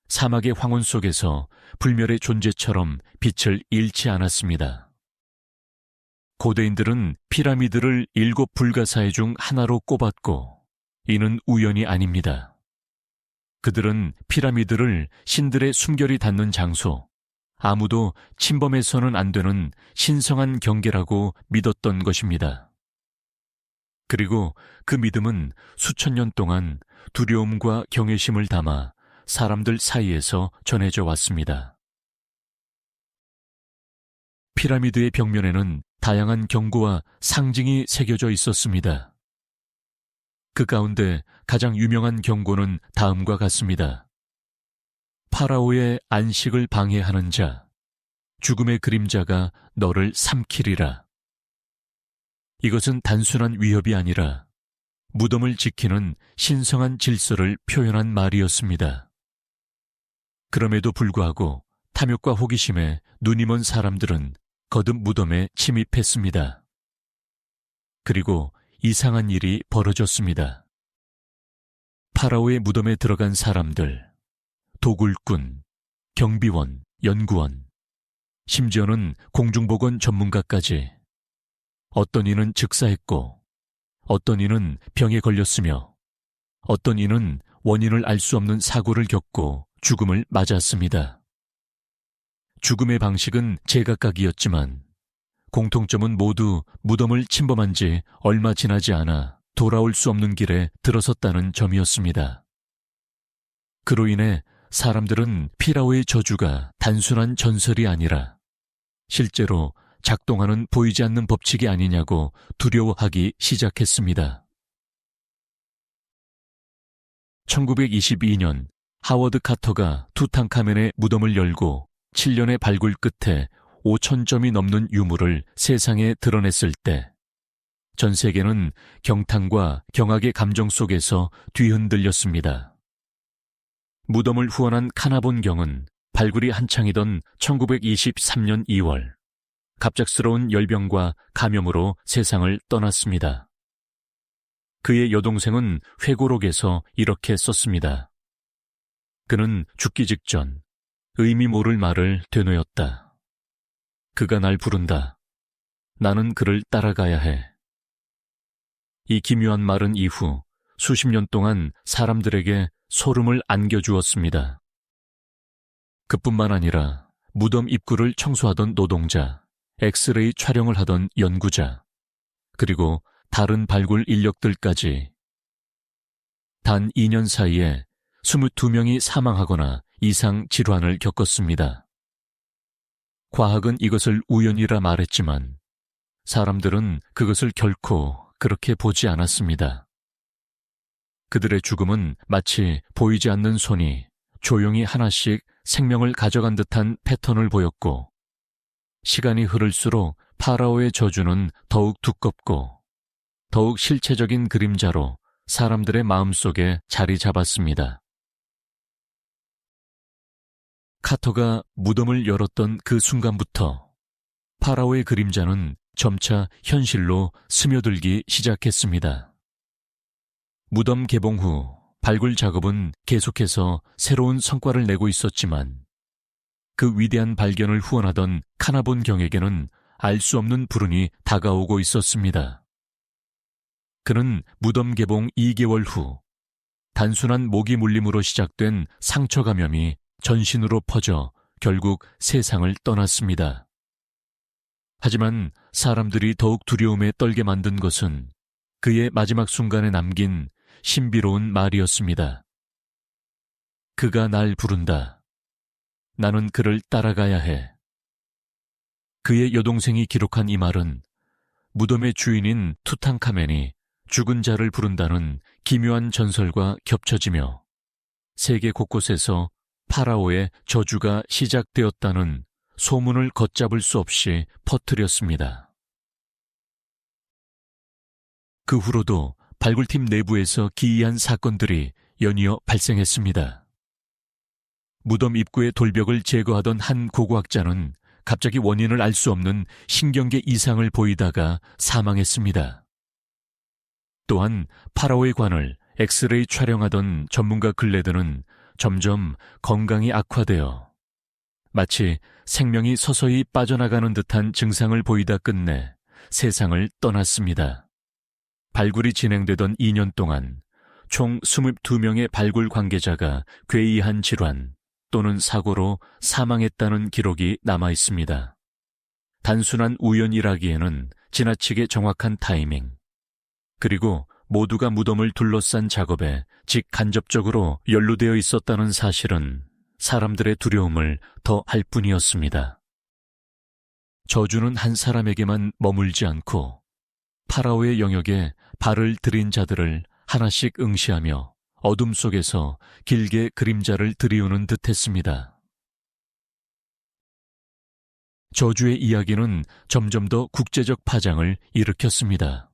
사막의 황혼 속에서 불멸의 존재처럼 빛을 잃지 않았습니다. 고대인들은 피라미드를 7 불가사의 중 하나로 꼽았고 이는 우연이 아닙니다. 그들은 피라미드를 신들의 숨결이 닿는 장소, 아무도 침범해서는 안 되는 신성한 경계라고 믿었던 것입니다. 그리고 그 믿음은 수천 년 동안 두려움과 경외심을 담아 사람들 사이에서 전해져 왔습니다. 피라미드의 벽면에는 다양한 경고와 상징이 새겨져 있었습니다. 그 가운데 가장 유명한 경고는 다음과 같습니다. 파라오의 안식을 방해하는 자, 죽음의 그림자가 너를 삼키리라. 이것은 단순한 위협이 아니라 무덤을 지키는 신성한 질서를 표현한 말이었습니다. 그럼에도 불구하고 탐욕과 호기심에 눈이 먼 사람들은 거듭 무덤에 침입했습니다. 그리고 이상한 일이 벌어졌습니다. 파라오의 무덤에 들어간 사람들, 도굴꾼, 경비원, 연구원, 심지어는 공중보건 전문가까지 어떤 이는 즉사했고 어떤 이는 병에 걸렸으며 어떤 이는 원인을 알 수 없는 사고를 겪고 죽음을 맞았습니다. 죽음의 방식은 제각각이었지만 공통점은 모두 무덤을 침범한 지 얼마 지나지 않아 돌아올 수 없는 길에 들어섰다는 점이었습니다. 그로 인해 사람들은 피라오의 저주가 단순한 전설이 아니라 실제로 작동하는 보이지 않는 법칙이 아니냐고 두려워하기 시작했습니다. 1922년 하워드 카터가 투탕카멘의 무덤을 열고 7년의 발굴 끝에 5,000점이 넘는 유물을 세상에 드러냈을 때 전 세계는 경탄과 경악의 감정 속에서 뒤흔들렸습니다. 무덤을 후원한 카나본 경은 발굴이 한창이던 1923년 2월 갑작스러운 열병과 감염으로 세상을 떠났습니다. 그의 여동생은 회고록에서 이렇게 썼습니다. 그는 죽기 직전 의미 모를 말을 되뇌었다. 그가 날 부른다. 나는 그를 따라가야 해. 이 기묘한 말은 이후 수십 년 동안 사람들에게 소름을 안겨주었습니다. 그뿐만 아니라 무덤 입구를 청소하던 노동자, 엑스레이 촬영을 하던 연구자, 그리고 다른 발굴 인력들까지 단 2년 사이에 22명이 사망하거나 이상 질환을 겪었습니다. 과학은 이것을 우연이라 말했지만 사람들은 그것을 결코 그렇게 보지 않았습니다. 그들의 죽음은 마치 보이지 않는 손이 조용히 하나씩 생명을 가져간 듯한 패턴을 보였고, 시간이 흐를수록 파라오의 저주는 더욱 두껍고 더욱 실체적인 그림자로 사람들의 마음속에 자리 잡았습니다. 카터가 무덤을 열었던 그 순간부터 파라오의 그림자는 점차 현실로 스며들기 시작했습니다. 무덤 개봉 후 발굴 작업은 계속해서 새로운 성과를 내고 있었지만 그 위대한 발견을 후원하던 카나본 경에게는 알 수 없는 불운이 다가오고 있었습니다. 그는 무덤 개봉 2개월 후 단순한 모기 물림으로 시작된 상처 감염이 전신으로 퍼져 결국 세상을 떠났습니다. 하지만 사람들이 더욱 두려움에 떨게 만든 것은 그의 마지막 순간에 남긴 신비로운 말이었습니다. 그가 날 부른다. 나는 그를 따라가야 해. 그의 여동생이 기록한 이 말은 무덤의 주인인 투탕카멘이 죽은 자를 부른다는 기묘한 전설과 겹쳐지며 세계 곳곳에서 파라오의 저주가 시작되었다는 소문을 걷잡을 수 없이 퍼뜨렸습니다. 그 후로도 발굴팀 내부에서 기이한 사건들이 연이어 발생했습니다. 무덤 입구의 돌벽을 제거하던 한 고고학자는 갑자기 원인을 알 수 없는 신경계 이상을 보이다가 사망했습니다. 또한 파라오의 관을 엑스레이 촬영하던 전문가 글래드는 점점 건강이 악화되어 마치 생명이 서서히 빠져나가는 듯한 증상을 보이다 끝내 세상을 떠났습니다. 발굴이 진행되던 2년 동안 총 22명의 발굴 관계자가 괴이한 질환 또는 사고로 사망했다는 기록이 남아 있습니다. 단순한 우연이라기에는 지나치게 정확한 타이밍, 그리고 모두가 무덤을 둘러싼 작업에 직간접적으로 연루되어 있었다는 사실은 사람들의 두려움을 더할 뿐이었습니다. 저주는 한 사람에게만 머물지 않고 파라오의 영역에 발을 들인 자들을 하나씩 응시하며 어둠 속에서 길게 그림자를 들이우는 듯했습니다. 저주의 이야기는 점점 더 국제적 파장을 일으켰습니다.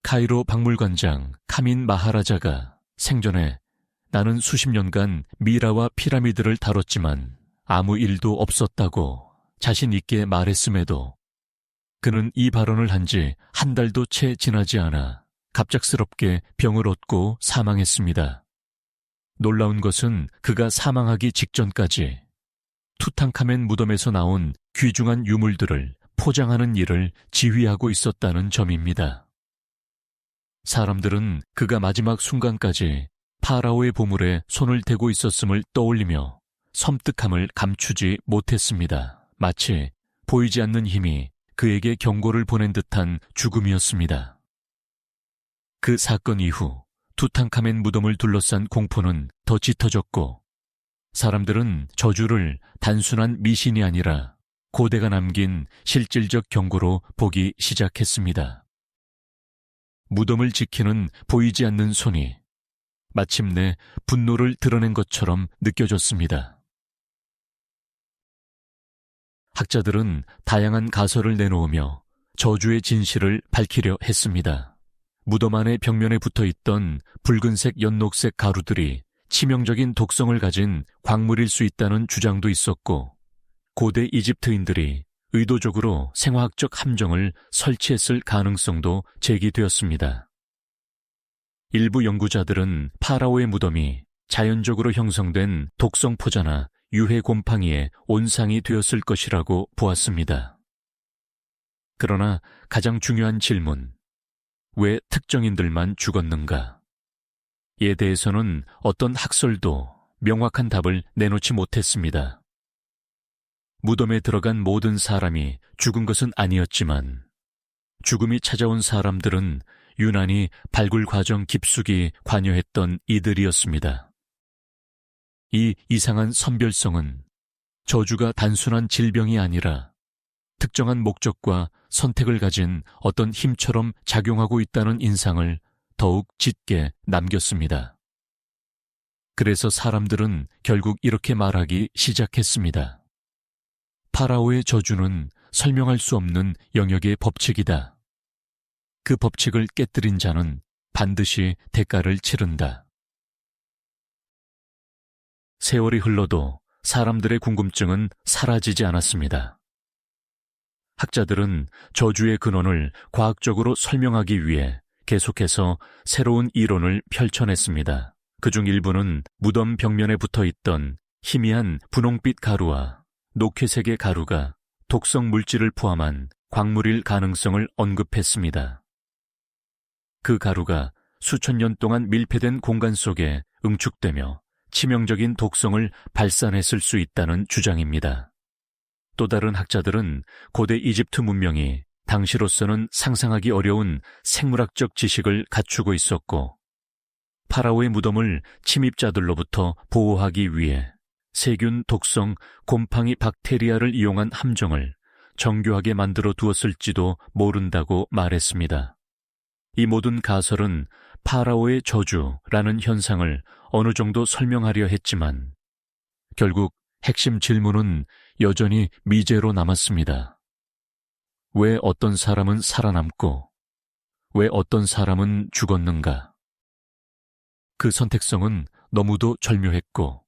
카이로 박물관장 카민 마하라자가 생전에 나는 수십 년간 미라와 피라미드를 다뤘지만 아무 일도 없었다고 자신 있게 말했음에도 그는 이 발언을 한 지 한 달도 채 지나지 않아 갑작스럽게 병을 얻고 사망했습니다. 놀라운 것은 그가 사망하기 직전까지 투탕카멘 무덤에서 나온 귀중한 유물들을 포장하는 일을 지휘하고 있었다는 점입니다. 사람들은 그가 마지막 순간까지 파라오의 보물에 손을 대고 있었음을 떠올리며 섬뜩함을 감추지 못했습니다. 마치 보이지 않는 힘이 그에게 경고를 보낸 듯한 죽음이었습니다. 그 사건 이후 투탕카멘 무덤을 둘러싼 공포는 더 짙어졌고 사람들은 저주를 단순한 미신이 아니라 고대가 남긴 실질적 경고로 보기 시작했습니다. 무덤을 지키는 보이지 않는 손이 마침내 분노를 드러낸 것처럼 느껴졌습니다. 학자들은 다양한 가설을 내놓으며 저주의 진실을 밝히려 했습니다. 무덤 안의 벽면에 붙어있던 붉은색 연녹색 가루들이 치명적인 독성을 가진 광물일 수 있다는 주장도 있었고, 고대 이집트인들이 의도적으로 생화학적 함정을 설치했을 가능성도 제기되었습니다. 일부 연구자들은 파라오의 무덤이 자연적으로 형성된 독성포자나 유해 곰팡이의 온상이 되었을 것이라고 보았습니다. 그러나 가장 중요한 질문, 왜 특정인들만 죽었는가? 이에 대해서는 어떤 학설도 명확한 답을 내놓지 못했습니다. 무덤에 들어간 모든 사람이 죽은 것은 아니었지만 죽음이 찾아온 사람들은 유난히 발굴 과정 깊숙이 관여했던 이들이었습니다. 이 이상한 선별성은 저주가 단순한 질병이 아니라 특정한 목적과 선택을 가진 어떤 힘처럼 작용하고 있다는 인상을 더욱 짙게 남겼습니다. 그래서 사람들은 결국 이렇게 말하기 시작했습니다. 파라오의 저주는 설명할 수 없는 영역의 법칙이다. 그 법칙을 깨뜨린 자는 반드시 대가를 치른다. 세월이 흘러도 사람들의 궁금증은 사라지지 않았습니다. 학자들은 저주의 근원을 과학적으로 설명하기 위해 계속해서 새로운 이론을 펼쳐냈습니다. 그중 일부는 무덤 벽면에 붙어있던 희미한 분홍빛 가루와 녹회색의 가루가 독성 물질을 포함한 광물일 가능성을 언급했습니다. 그 가루가 수천 년 동안 밀폐된 공간 속에 응축되며 치명적인 독성을 발산했을 수 있다는 주장입니다. 또 다른 학자들은 고대 이집트 문명이 당시로서는 상상하기 어려운 생물학적 지식을 갖추고 있었고, 파라오의 무덤을 침입자들로부터 보호하기 위해 세균 독성 곰팡이 박테리아를 이용한 함정을 정교하게 만들어 두었을지도 모른다고 말했습니다. 이 모든 가설은 파라오의 저주라는 현상을 어느 정도 설명하려 했지만 결국 핵심 질문은 여전히 미제로 남았습니다. 왜 어떤 사람은 살아남고 왜 어떤 사람은 죽었는가? 그 선택성은 너무도 절묘했고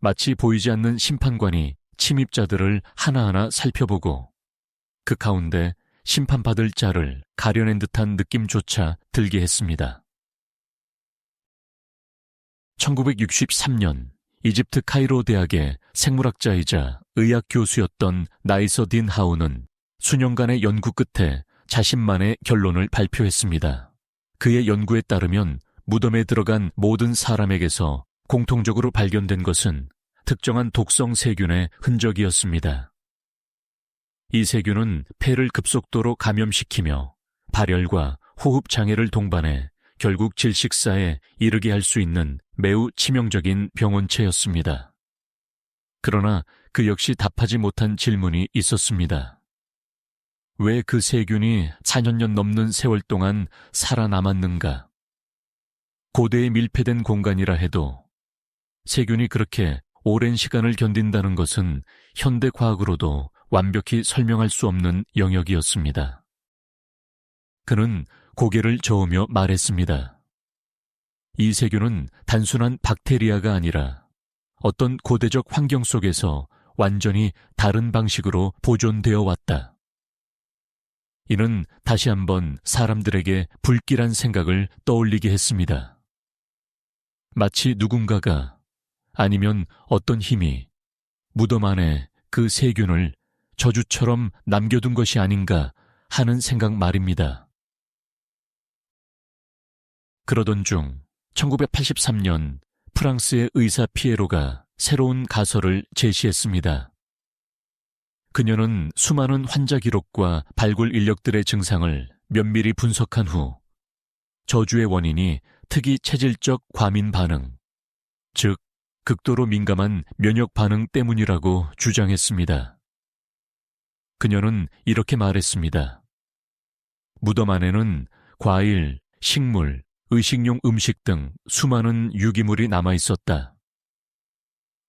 마치 보이지 않는 심판관이 침입자들을 하나하나 살펴보고 그 가운데 심판받을 자를 가려낸 듯한 느낌조차 들게 했습니다. 1963년 이집트 카이로 대학의 생물학자이자 의학 교수였던 나이서딘 하우는 수년간의 연구 끝에 자신만의 결론을 발표했습니다. 그의 연구에 따르면 무덤에 들어간 모든 사람에게서 공통적으로 발견된 것은 특정한 독성 세균의 흔적이었습니다. 이 세균은 폐를 급속도로 감염시키며 발열과 호흡 장애를 동반해 결국 질식사에 이르게 할 수 있는 매우 치명적인 병원체였습니다. 그러나 그 역시 답하지 못한 질문이 있었습니다. 왜 그 세균이 4천년 넘는 세월 동안 살아남았는가? 고대에 밀폐된 공간이라 해도 세균이 그렇게 오랜 시간을 견딘다는 것은 현대 과학으로도 완벽히 설명할 수 없는 영역이었습니다. 그는 고개를 저으며 말했습니다. 이 세균은 단순한 박테리아가 아니라 어떤 고대적 환경 속에서 완전히 다른 방식으로 보존되어 왔다. 이는 다시 한번 사람들에게 불길한 생각을 떠올리게 했습니다. 마치 누군가가 아니면 어떤 힘이 무덤 안에 그 세균을 저주처럼 남겨둔 것이 아닌가 하는 생각 말입니다. 그러던 중 1983년 프랑스의 의사 피에로가 새로운 가설을 제시했습니다. 그녀는 수많은 환자 기록과 발굴 인력들의 증상을 면밀히 분석한 후 저주의 원인이 특이 체질적 과민 반응, 즉 극도로 민감한 면역 반응 때문이라고 주장했습니다. 그녀는 이렇게 말했습니다. 무덤 안에는 과일, 식물, 의식용 음식 등 수많은 유기물이 남아 있었다.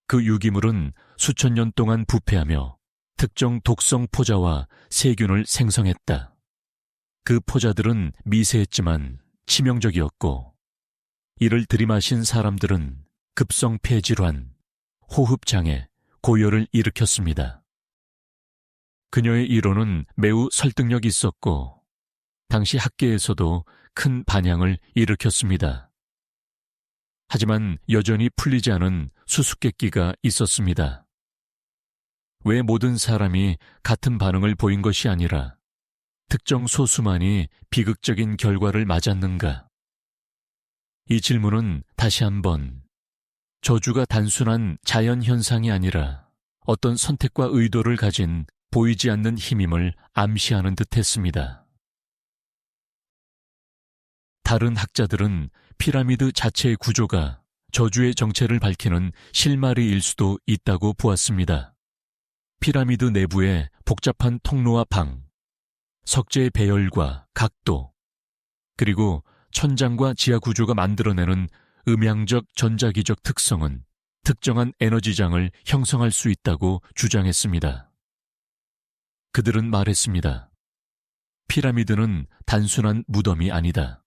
그 유기물은 수천 년 동안 부패하며 특정 독성 포자와 세균을 생성했다. 그 포자들은 미세했지만 치명적이었고, 이를 들이마신 사람들은 급성 폐질환, 호흡장애, 고열을 일으켰습니다. 그녀의 이론은 매우 설득력이 있었고, 당시 학계에서도 큰 반향을 일으켰습니다. 하지만 여전히 풀리지 않은 수수께끼가 있었습니다. 왜 모든 사람이 같은 반응을 보인 것이 아니라 특정 소수만이 비극적인 결과를 맞았는가? 이 질문은 다시 한번 저주가 단순한 자연현상이 아니라 어떤 선택과 의도를 가진 보이지 않는 힘임을 암시하는 듯 했습니다. 다른 학자들은 피라미드 자체의 구조가 저주의 정체를 밝히는 실마리일 수도 있다고 보았습니다. 피라미드 내부의 복잡한 통로와 방, 석재의 배열과 각도, 그리고 천장과 지하 구조가 만들어내는 음향적 전자기적 특성은 특정한 에너지장을 형성할 수 있다고 주장했습니다. 그들은 말했습니다. 피라미드는 단순한 무덤이 아니다.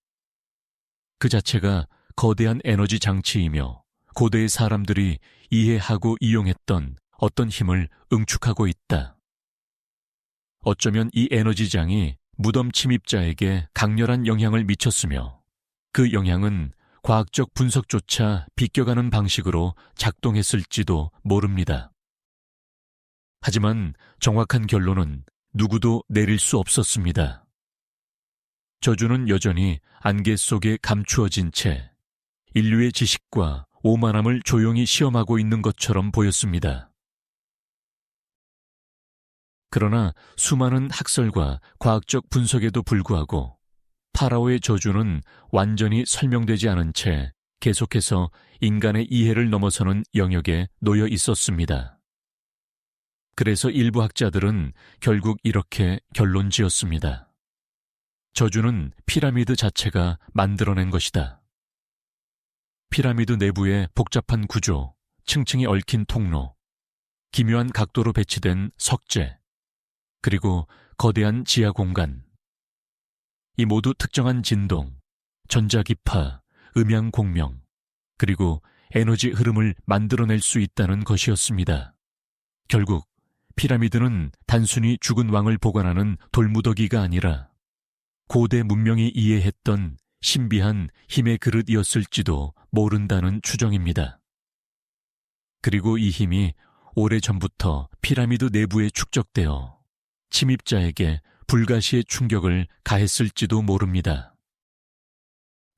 그 자체가 거대한 에너지 장치이며 고대의 사람들이 이해하고 이용했던 어떤 힘을 응축하고 있다. 어쩌면 이 에너지장이 무덤 침입자에게 강렬한 영향을 미쳤으며 그 영향은 과학적 분석조차 비껴가는 방식으로 작동했을지도 모릅니다. 하지만 정확한 결론은 누구도 내릴 수 없었습니다. 저주는 여전히 안개 속에 감추어진 채 인류의 지식과 오만함을 조용히 시험하고 있는 것처럼 보였습니다. 그러나 수많은 학설과 과학적 분석에도 불구하고 파라오의 저주는 완전히 설명되지 않은 채 계속해서 인간의 이해를 넘어서는 영역에 놓여 있었습니다. 그래서 일부 학자들은 결국 이렇게 결론 지었습니다. 저주는 피라미드 자체가 만들어낸 것이다. 피라미드 내부의 복잡한 구조, 층층이 얽힌 통로, 기묘한 각도로 배치된 석재, 그리고 거대한 지하 공간. 이 모두 특정한 진동, 전자기파, 음향 공명, 그리고 에너지 흐름을 만들어낼 수 있다는 것이었습니다. 결국 피라미드는 단순히 죽은 왕을 보관하는 돌무더기가 아니라 고대 문명이 이해했던 신비한 힘의 그릇이었을지도 모른다는 추정입니다. 그리고 이 힘이 오래전부터 피라미드 내부에 축적되어 침입자에게 불가시의 충격을 가했을지도 모릅니다.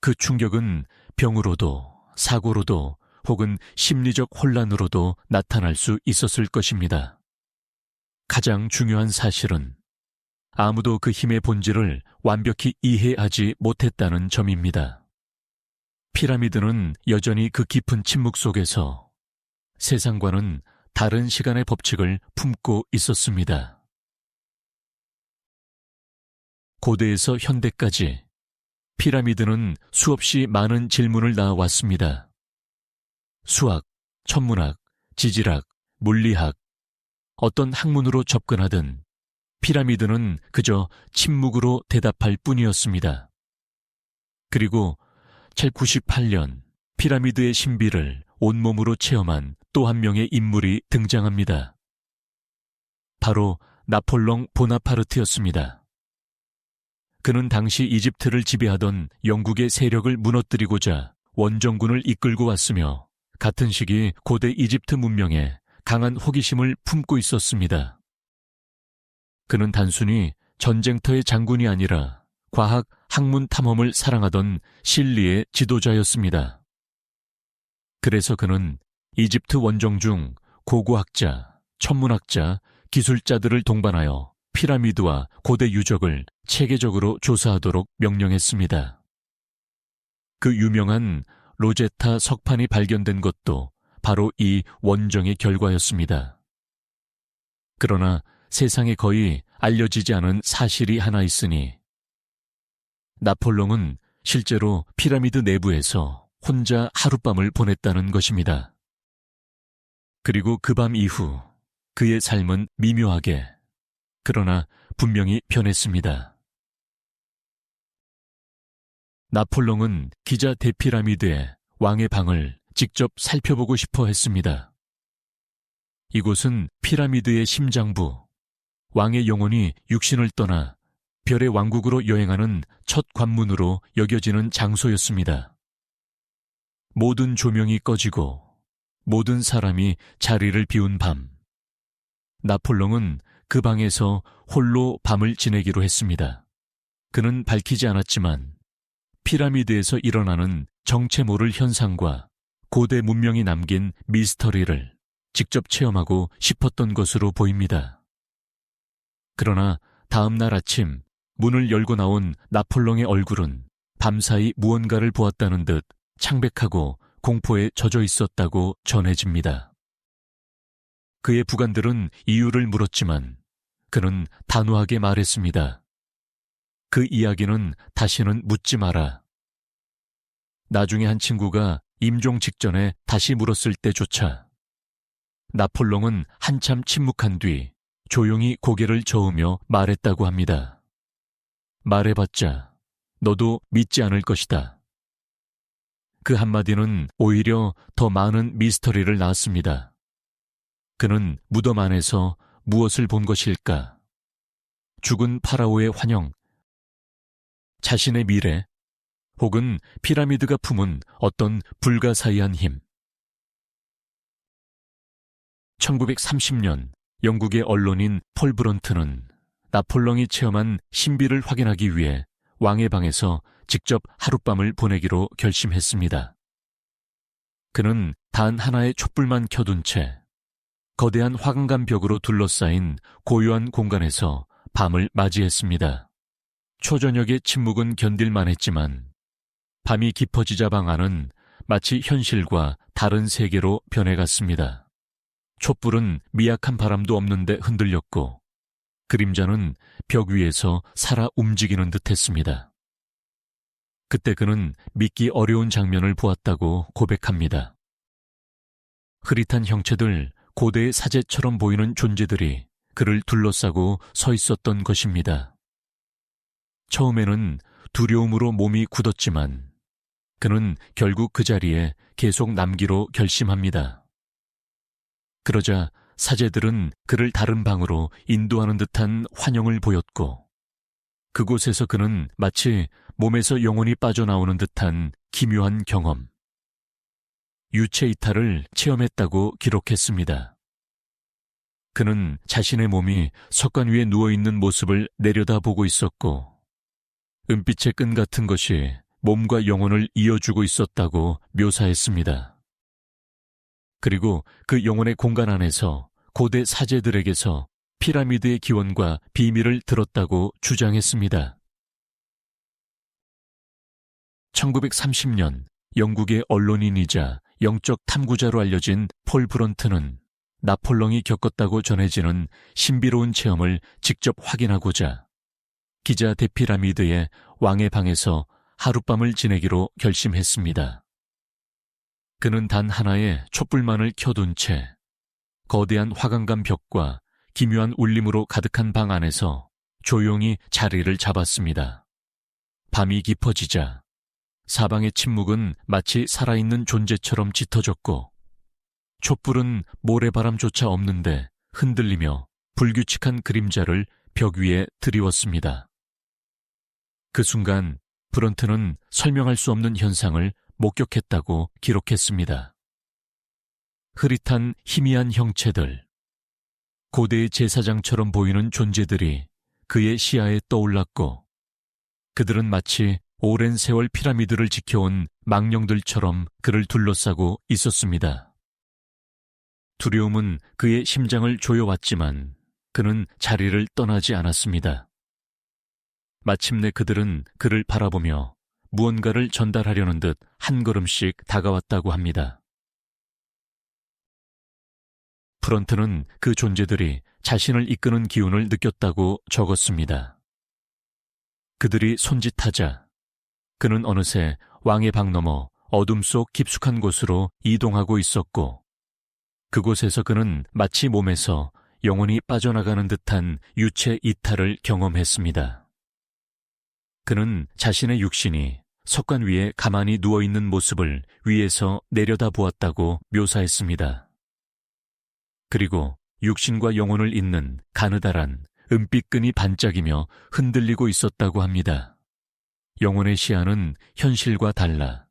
그 충격은 병으로도 사고로도 혹은 심리적 혼란으로도 나타날 수 있었을 것입니다. 가장 중요한 사실은 아무도 그 힘의 본질을 완벽히 이해하지 못했다는 점입니다. 피라미드는 여전히 그 깊은 침묵 속에서 세상과는 다른 시간의 법칙을 품고 있었습니다. 고대에서 현대까지 피라미드는 수없이 많은 질문을 낳아왔습니다. 수학, 천문학, 지질학, 물리학, 어떤 학문으로 접근하든 피라미드는 그저 침묵으로 대답할 뿐이었습니다. 그리고 798년 피라미드의 신비를 온몸으로 체험한 또 한 명의 인물이 등장합니다. 바로 나폴레옹 보나파르트였습니다. 그는 당시 이집트를 지배하던 영국의 세력을 무너뜨리고자 원정군을 이끌고 왔으며 같은 시기 고대 이집트 문명에 강한 호기심을 품고 있었습니다. 그는 단순히 전쟁터의 장군이 아니라 과학, 학문 탐험을 사랑하던 실리의 지도자였습니다. 그래서 그는 이집트 원정 중 고고학자, 천문학자, 기술자들을 동반하여 피라미드와 고대 유적을 체계적으로 조사하도록 명령했습니다. 그 유명한 로제타 석판이 발견된 것도 바로 이 원정의 결과였습니다. 그러나 세상에 거의 알려지지 않은 사실이 하나 있으니 나폴레옹은 실제로 피라미드 내부에서 혼자 하룻밤을 보냈다는 것입니다. 그리고 그 밤 이후 그의 삶은 미묘하게 그러나 분명히 변했습니다. 나폴레옹은 기자 대피라미드의 왕의 방을 직접 살펴보고 싶어 했습니다. 이곳은 피라미드의 심장부, 왕의 영혼이 육신을 떠나 별의 왕국으로 여행하는 첫 관문으로 여겨지는 장소였습니다. 모든 조명이 꺼지고 모든 사람이 자리를 비운 밤, 나폴레옹은 그 방에서 홀로 밤을 지내기로 했습니다. 그는 밝히지 않았지만 피라미드에서 일어나는 정체 모를 현상과 고대 문명이 남긴 미스터리를 직접 체험하고 싶었던 것으로 보입니다. 그러나 다음 날 아침 문을 열고 나온 나폴레옹의 얼굴은 밤사이 무언가를 보았다는 듯 창백하고 공포에 젖어 있었다고 전해집니다. 그의 부관들은 이유를 물었지만 그는 단호하게 말했습니다. 그 이야기는 다시는 묻지 마라. 나중에 한 친구가 임종 직전에 다시 물었을 때조차 나폴레옹은 한참 침묵한 뒤 조용히 고개를 저으며 말했다고 합니다. 말해봤자 너도 믿지 않을 것이다. 그 한마디는 오히려 더 많은 미스터리를 낳았습니다. 그는 무덤 안에서 무엇을 본 것일까? 죽은 파라오의 환영, 자신의 미래, 혹은 피라미드가 품은 어떤 불가사의한 힘. 1930년 영국의 언론인 폴 브런트는 나폴레옹이 체험한 신비를 확인하기 위해 왕의 방에서 직접 하룻밤을 보내기로 결심했습니다. 그는 단 하나의 촛불만 켜둔 채 거대한 화강간 벽으로 둘러싸인 고요한 공간에서 밤을 맞이했습니다. 초저녁의 침묵은 견딜만 했지만 밤이 깊어지자 방 안은 마치 현실과 다른 세계로 변해갔습니다. 촛불은 미약한 바람도 없는데 흔들렸고 그림자는 벽 위에서 살아 움직이는 듯했습니다. 그때 그는 믿기 어려운 장면을 보았다고 고백합니다. 흐릿한 형체들, 고대의 사제처럼 보이는 존재들이 그를 둘러싸고 서 있었던 것입니다. 처음에는 두려움으로 몸이 굳었지만 그는 결국 그 자리에 계속 남기로 결심합니다. 그러자 사제들은 그를 다른 방으로 인도하는 듯한 환영을 보였고 그곳에서 그는 마치 몸에서 영혼이 빠져나오는 듯한 기묘한 경험, 유체 이탈을 체험했다고 기록했습니다. 그는 자신의 몸이 석관 위에 누워있는 모습을 내려다보고 있었고 은빛의 끈 같은 것이 몸과 영혼을 이어주고 있었다고 묘사했습니다. 그리고 그 영혼의 공간 안에서 고대 사제들에게서 피라미드의 기원과 비밀을 들었다고 주장했습니다. 1930년 영국의 언론인이자 영적 탐구자로 알려진 폴 브런트는 나폴레옹이 겪었다고 전해지는 신비로운 체험을 직접 확인하고자 기자 대피라미드의 왕의 방에서 하룻밤을 지내기로 결심했습니다. 그는 단 하나의 촛불만을 켜둔 채 거대한 화강간 벽과 기묘한 울림으로 가득한 방 안에서 조용히 자리를 잡았습니다. 밤이 깊어지자 사방의 침묵은 마치 살아있는 존재처럼 짙어졌고 촛불은 모래바람조차 없는데 흔들리며 불규칙한 그림자를 벽 위에 드리웠습니다. 그 순간 브런트는 설명할 수 없는 현상을 목격했다고 기록했습니다. 흐릿한 희미한 형체들, 고대의 제사장처럼 보이는 존재들이 그의 시야에 떠올랐고 그들은 마치 오랜 세월 피라미드를 지켜온 망령들처럼 그를 둘러싸고 있었습니다. 두려움은 그의 심장을 조여왔지만 그는 자리를 떠나지 않았습니다. 마침내 그들은 그를 바라보며 무언가를 전달하려는 듯 한 걸음씩 다가왔다고 합니다. 브런트는 그 존재들이 자신을 이끄는 기운을 느꼈다고 적었습니다. 그들이 손짓하자 그는 어느새 왕의 방 너머 어둠 속 깊숙한 곳으로 이동하고 있었고, 그곳에서 그는 마치 몸에서 영혼이 빠져나가는 듯한 유체 이탈을 경험했습니다. 그는 자신의 육신이 석관 위에 가만히 누워있는 모습을 위에서 내려다보았다고 묘사했습니다. 그리고 육신과 영혼을 잇는 가느다란 은빛끈이 반짝이며 흔들리고 있었다고 합니다. 영혼의 시야는 현실과 달라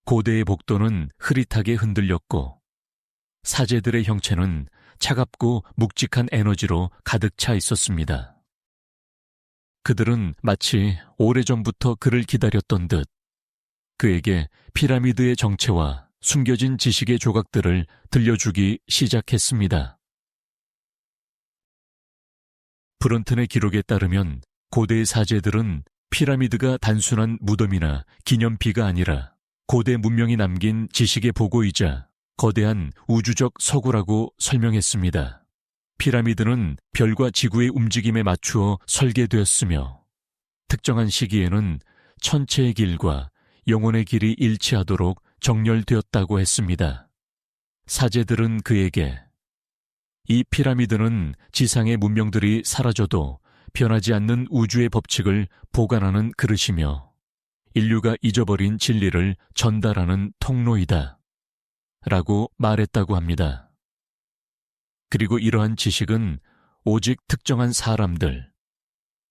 고대의 복도는 흐릿하게 흔들렸고, 사제들의 형체는 차갑고 묵직한 에너지로 가득 차 있었습니다. 그들은 마치 오래전부터 그를 기다렸던 듯 그에게 피라미드의 정체와 숨겨진 지식의 조각들을 들려주기 시작했습니다. 브런튼의 기록에 따르면 고대의 사제들은 피라미드가 단순한 무덤이나 기념비가 아니라 고대 문명이 남긴 지식의 보고이자 거대한 우주적 서구라고 설명했습니다. 피라미드는 별과 지구의 움직임에 맞추어 설계되었으며 특정한 시기에는 천체의 길과 영혼의 길이 일치하도록 정렬되었다고 했습니다. 사제들은 그에게 이 피라미드는 지상의 문명들이 사라져도 변하지 않는 우주의 법칙을 보관하는 그릇이며 인류가 잊어버린 진리를 전달하는 통로이다 라고 말했다고 합니다. 그리고 이러한 지식은 오직 특정한 사람들,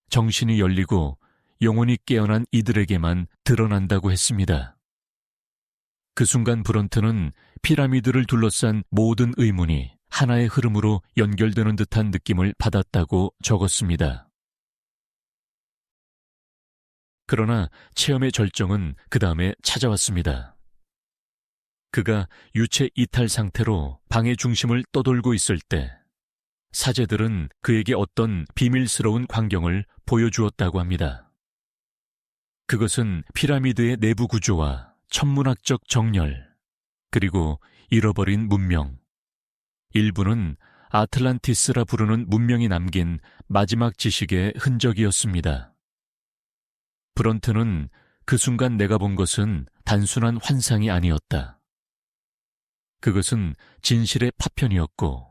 정신이 열리고 영혼이 깨어난 이들에게만 드러난다고 했습니다. 그 순간 브런트는 피라미드를 둘러싼 모든 의문이 하나의 흐름으로 연결되는 듯한 느낌을 받았다고 적었습니다. 그러나 체험의 절정은 그 다음에 찾아왔습니다. 그가 유체 이탈 상태로 방의 중심을 떠돌고 있을 때 사제들은 그에게 어떤 비밀스러운 광경을 보여주었다고 합니다. 그것은 피라미드의 내부 구조와 천문학적 정렬, 그리고 잃어버린 문명, 일부는 아틀란티스라 부르는 문명이 남긴 마지막 지식의 흔적이었습니다. 브런트는 그 순간 내가 본 것은 단순한 환상이 아니었다. 그것은 진실의 파편이었고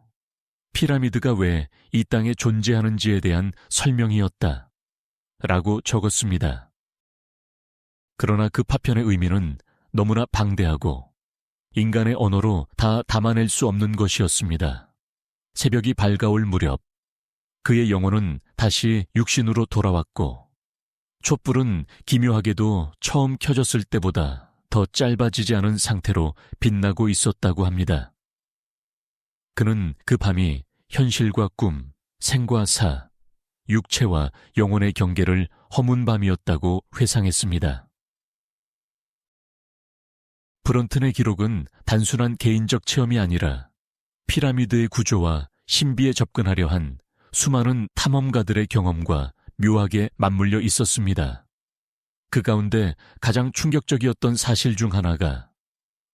피라미드가 왜 이 땅에 존재하는지에 대한 설명이었다 라고 적었습니다. 그러나 그 파편의 의미는 너무나 방대하고 인간의 언어로 다 담아낼 수 없는 것이었습니다. 새벽이 밝아올 무렵 그의 영혼은 다시 육신으로 돌아왔고 촛불은 기묘하게도 처음 켜졌을 때보다 더 짧아지지 않은 상태로 빛나고 있었다고 합니다. 그는 그 밤이 현실과 꿈, 생과 사, 육체와 영혼의 경계를 허문 밤이었다고 회상했습니다. 브런튼의 기록은 단순한 개인적 체험이 아니라 피라미드의 구조와 신비에 접근하려 한 수많은 탐험가들의 경험과 묘하게 맞물려 있었습니다. 그 가운데 가장 충격적이었던 사실 중 하나가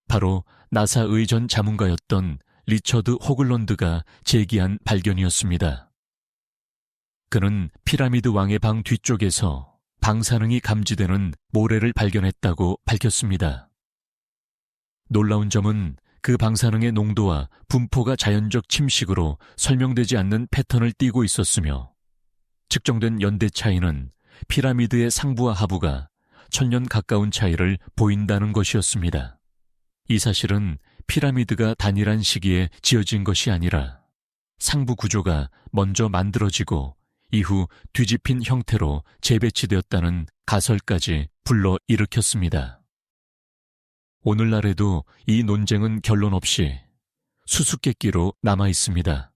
바로 나사의 전 자문가였던 리처드 호글런드가 제기한 발견이었습니다. 그는 피라미드 왕의 방 뒤쪽에서 방사능이 감지되는 모래를 발견했다고 밝혔습니다. 놀라운 점은 그 방사능의 농도와 분포가 자연적 침식으로 설명되지 않는 패턴을 띠고 있었으며 측정된 연대 차이는 피라미드의 상부와 하부가 1000년 가까운 차이를 보인다는 것이었습니다. 이 사실은 피라미드가 단일한 시기에 지어진 것이 아니라 상부 구조가 먼저 만들어지고 이후 뒤집힌 형태로 재배치되었다는 가설까지 불러일으켰습니다. 오늘날에도 이 논쟁은 결론 없이 수수께끼로 남아 있습니다.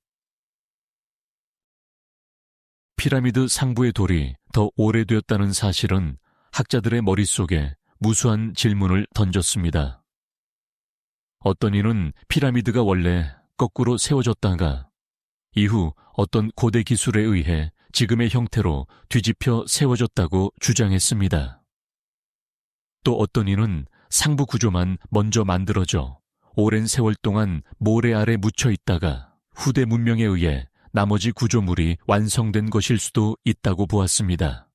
피라미드 상부의 돌이 더 오래되었다는 사실은 학자들의 머릿속에 무수한 질문을 던졌습니다. 어떤 이는 피라미드가 원래 거꾸로 세워졌다가 이후 어떤 고대 기술에 의해 지금의 형태로 뒤집혀 세워졌다고 주장했습니다. 또 어떤 이는 상부 구조만 먼저 만들어져 오랜 세월 동안 모래 아래 묻혀 있다가 후대 문명에 의해 나머지 구조물이 완성된 것일 수도 있다고 보았습니다.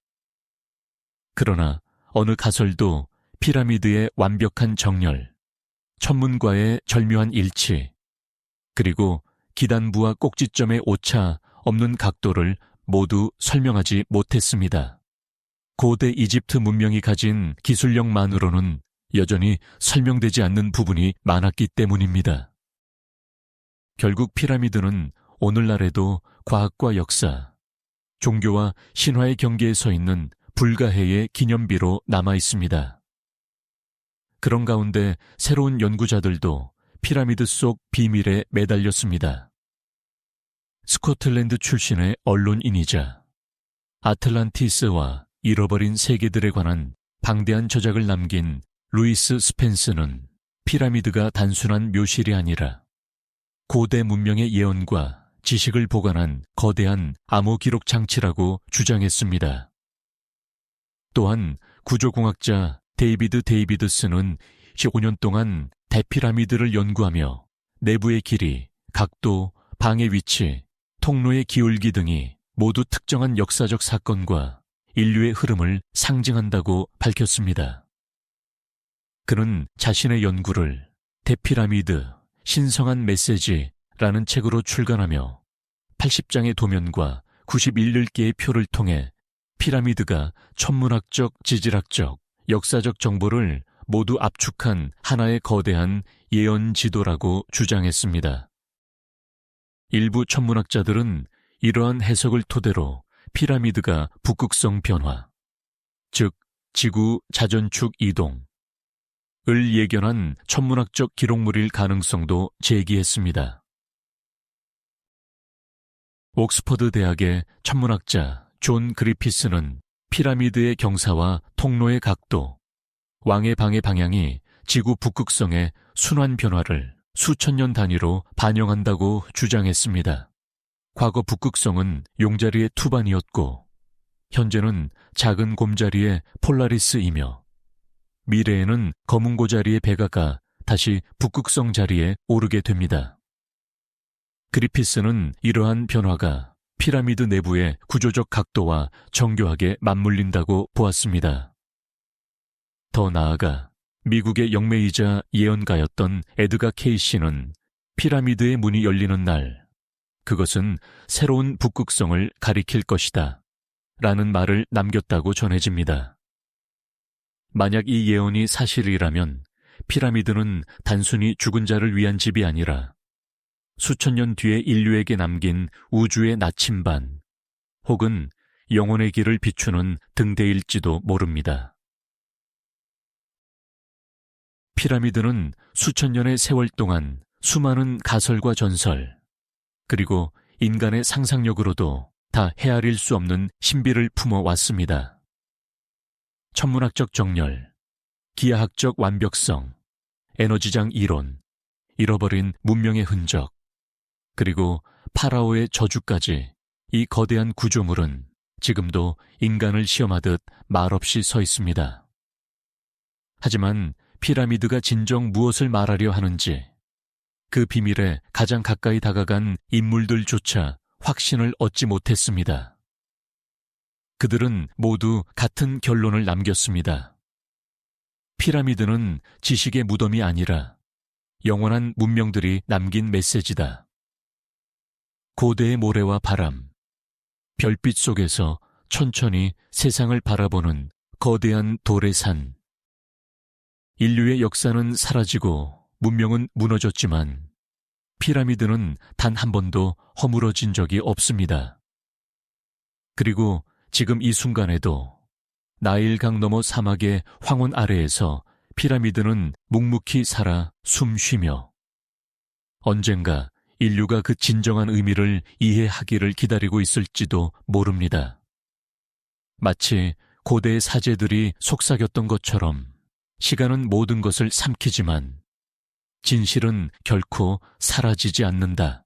그러나 어느 가설도 피라미드의 완벽한 정렬, 천문과의 절묘한 일치, 그리고 기단부와 꼭지점의 오차 없는 각도를 모두 설명하지 못했습니다. 고대 이집트 문명이 가진 기술력만으로는 여전히 설명되지 않는 부분이 많았기 때문입니다. 결국 피라미드는 오늘날에도 과학과 역사, 종교와 신화의 경계에 서 있는 불가해의 기념비로 남아 있습니다. 그런 가운데 새로운 연구자들도 피라미드 속 비밀에 매달렸습니다. 스코틀랜드 출신의 언론인이자 아틀란티스와 잃어버린 세계들에 관한 방대한 저작을 남긴 루이스 스펜스는 피라미드가 단순한 묘실이 아니라 고대 문명의 예언과 지식을 보관한 거대한 암호 기록 장치라고 주장했습니다. 또한 구조공학자 데이비드 데이비드슨은 15년 동안 대피라미드를 연구하며 내부의 길이, 각도, 방의 위치, 통로의 기울기 등이 모두 특정한 역사적 사건과 인류의 흐름을 상징한다고 밝혔습니다. 그는 자신의 연구를 대피라미드, 신성한 메시지라는 책으로 출간하며 80장의 도면과 91일기의 표를 통해 피라미드가 천문학적, 지질학적, 역사적 정보를 모두 압축한 하나의 거대한 예언 지도라고 주장했습니다. 일부 천문학자들은 이러한 해석을 토대로 피라미드가 북극성 변화, 즉 지구 자전축 이동을 예견한 천문학적 기록물일 가능성도 제기했습니다. 옥스퍼드 대학의 천문학자 존 그리피스는 피라미드의 경사와 통로의 각도, 왕의 방의 방향이 지구 북극성의 순환 변화를 수천 년 단위로 반영한다고 주장했습니다. 과거 북극성은 용자리의 투반이었고 현재는 작은 곰자리의 폴라리스이며 미래에는 검은 고자리의 베가가 다시 북극성 자리에 오르게 됩니다. 그리피스는 이러한 변화가 피라미드 내부의 구조적 각도와 정교하게 맞물린다고 보았습니다. 더 나아가 미국의 영매이자 예언가였던 에드가 케이시는 피라미드의 문이 열리는 날, 그것은 새로운 북극성을 가리킬 것이다 라는 말을 남겼다고 전해집니다. 만약 이 예언이 사실이라면 피라미드는 단순히 죽은 자를 위한 집이 아니라 수천 년 뒤에 인류에게 남긴 우주의 나침반 혹은 영혼의 길을 비추는 등대일지도 모릅니다. 피라미드는 수천 년의 세월 동안 수많은 가설과 전설, 그리고 인간의 상상력으로도 다 헤아릴 수 없는 신비를 품어왔습니다. 천문학적 정렬, 기하학적 완벽성, 에너지장 이론, 잃어버린 문명의 흔적, 그리고 파라오의 저주까지 이 거대한 구조물은 지금도 인간을 시험하듯 말없이 서 있습니다. 하지만 피라미드가 진정 무엇을 말하려 하는지 그 비밀에 가장 가까이 다가간 인물들조차 확신을 얻지 못했습니다. 그들은 모두 같은 결론을 남겼습니다. 피라미드는 지식의 무덤이 아니라 영원한 문명들이 남긴 메시지다. 고대의 모래와 바람, 별빛 속에서 천천히 세상을 바라보는 거대한 돌의 산. 인류의 역사는 사라지고 문명은 무너졌지만 피라미드는 단 한 번도 허물어진 적이 없습니다. 그리고 지금 이 순간에도 나일강 너머 사막의 황혼 아래에서 피라미드는 묵묵히 살아 숨 쉬며 언젠가 인류가 그 진정한 의미를 이해하기를 기다리고 있을지도 모릅니다. 마치 고대의 사제들이 속삭였던 것처럼 시간은 모든 것을 삼키지만 진실은 결코 사라지지 않는다.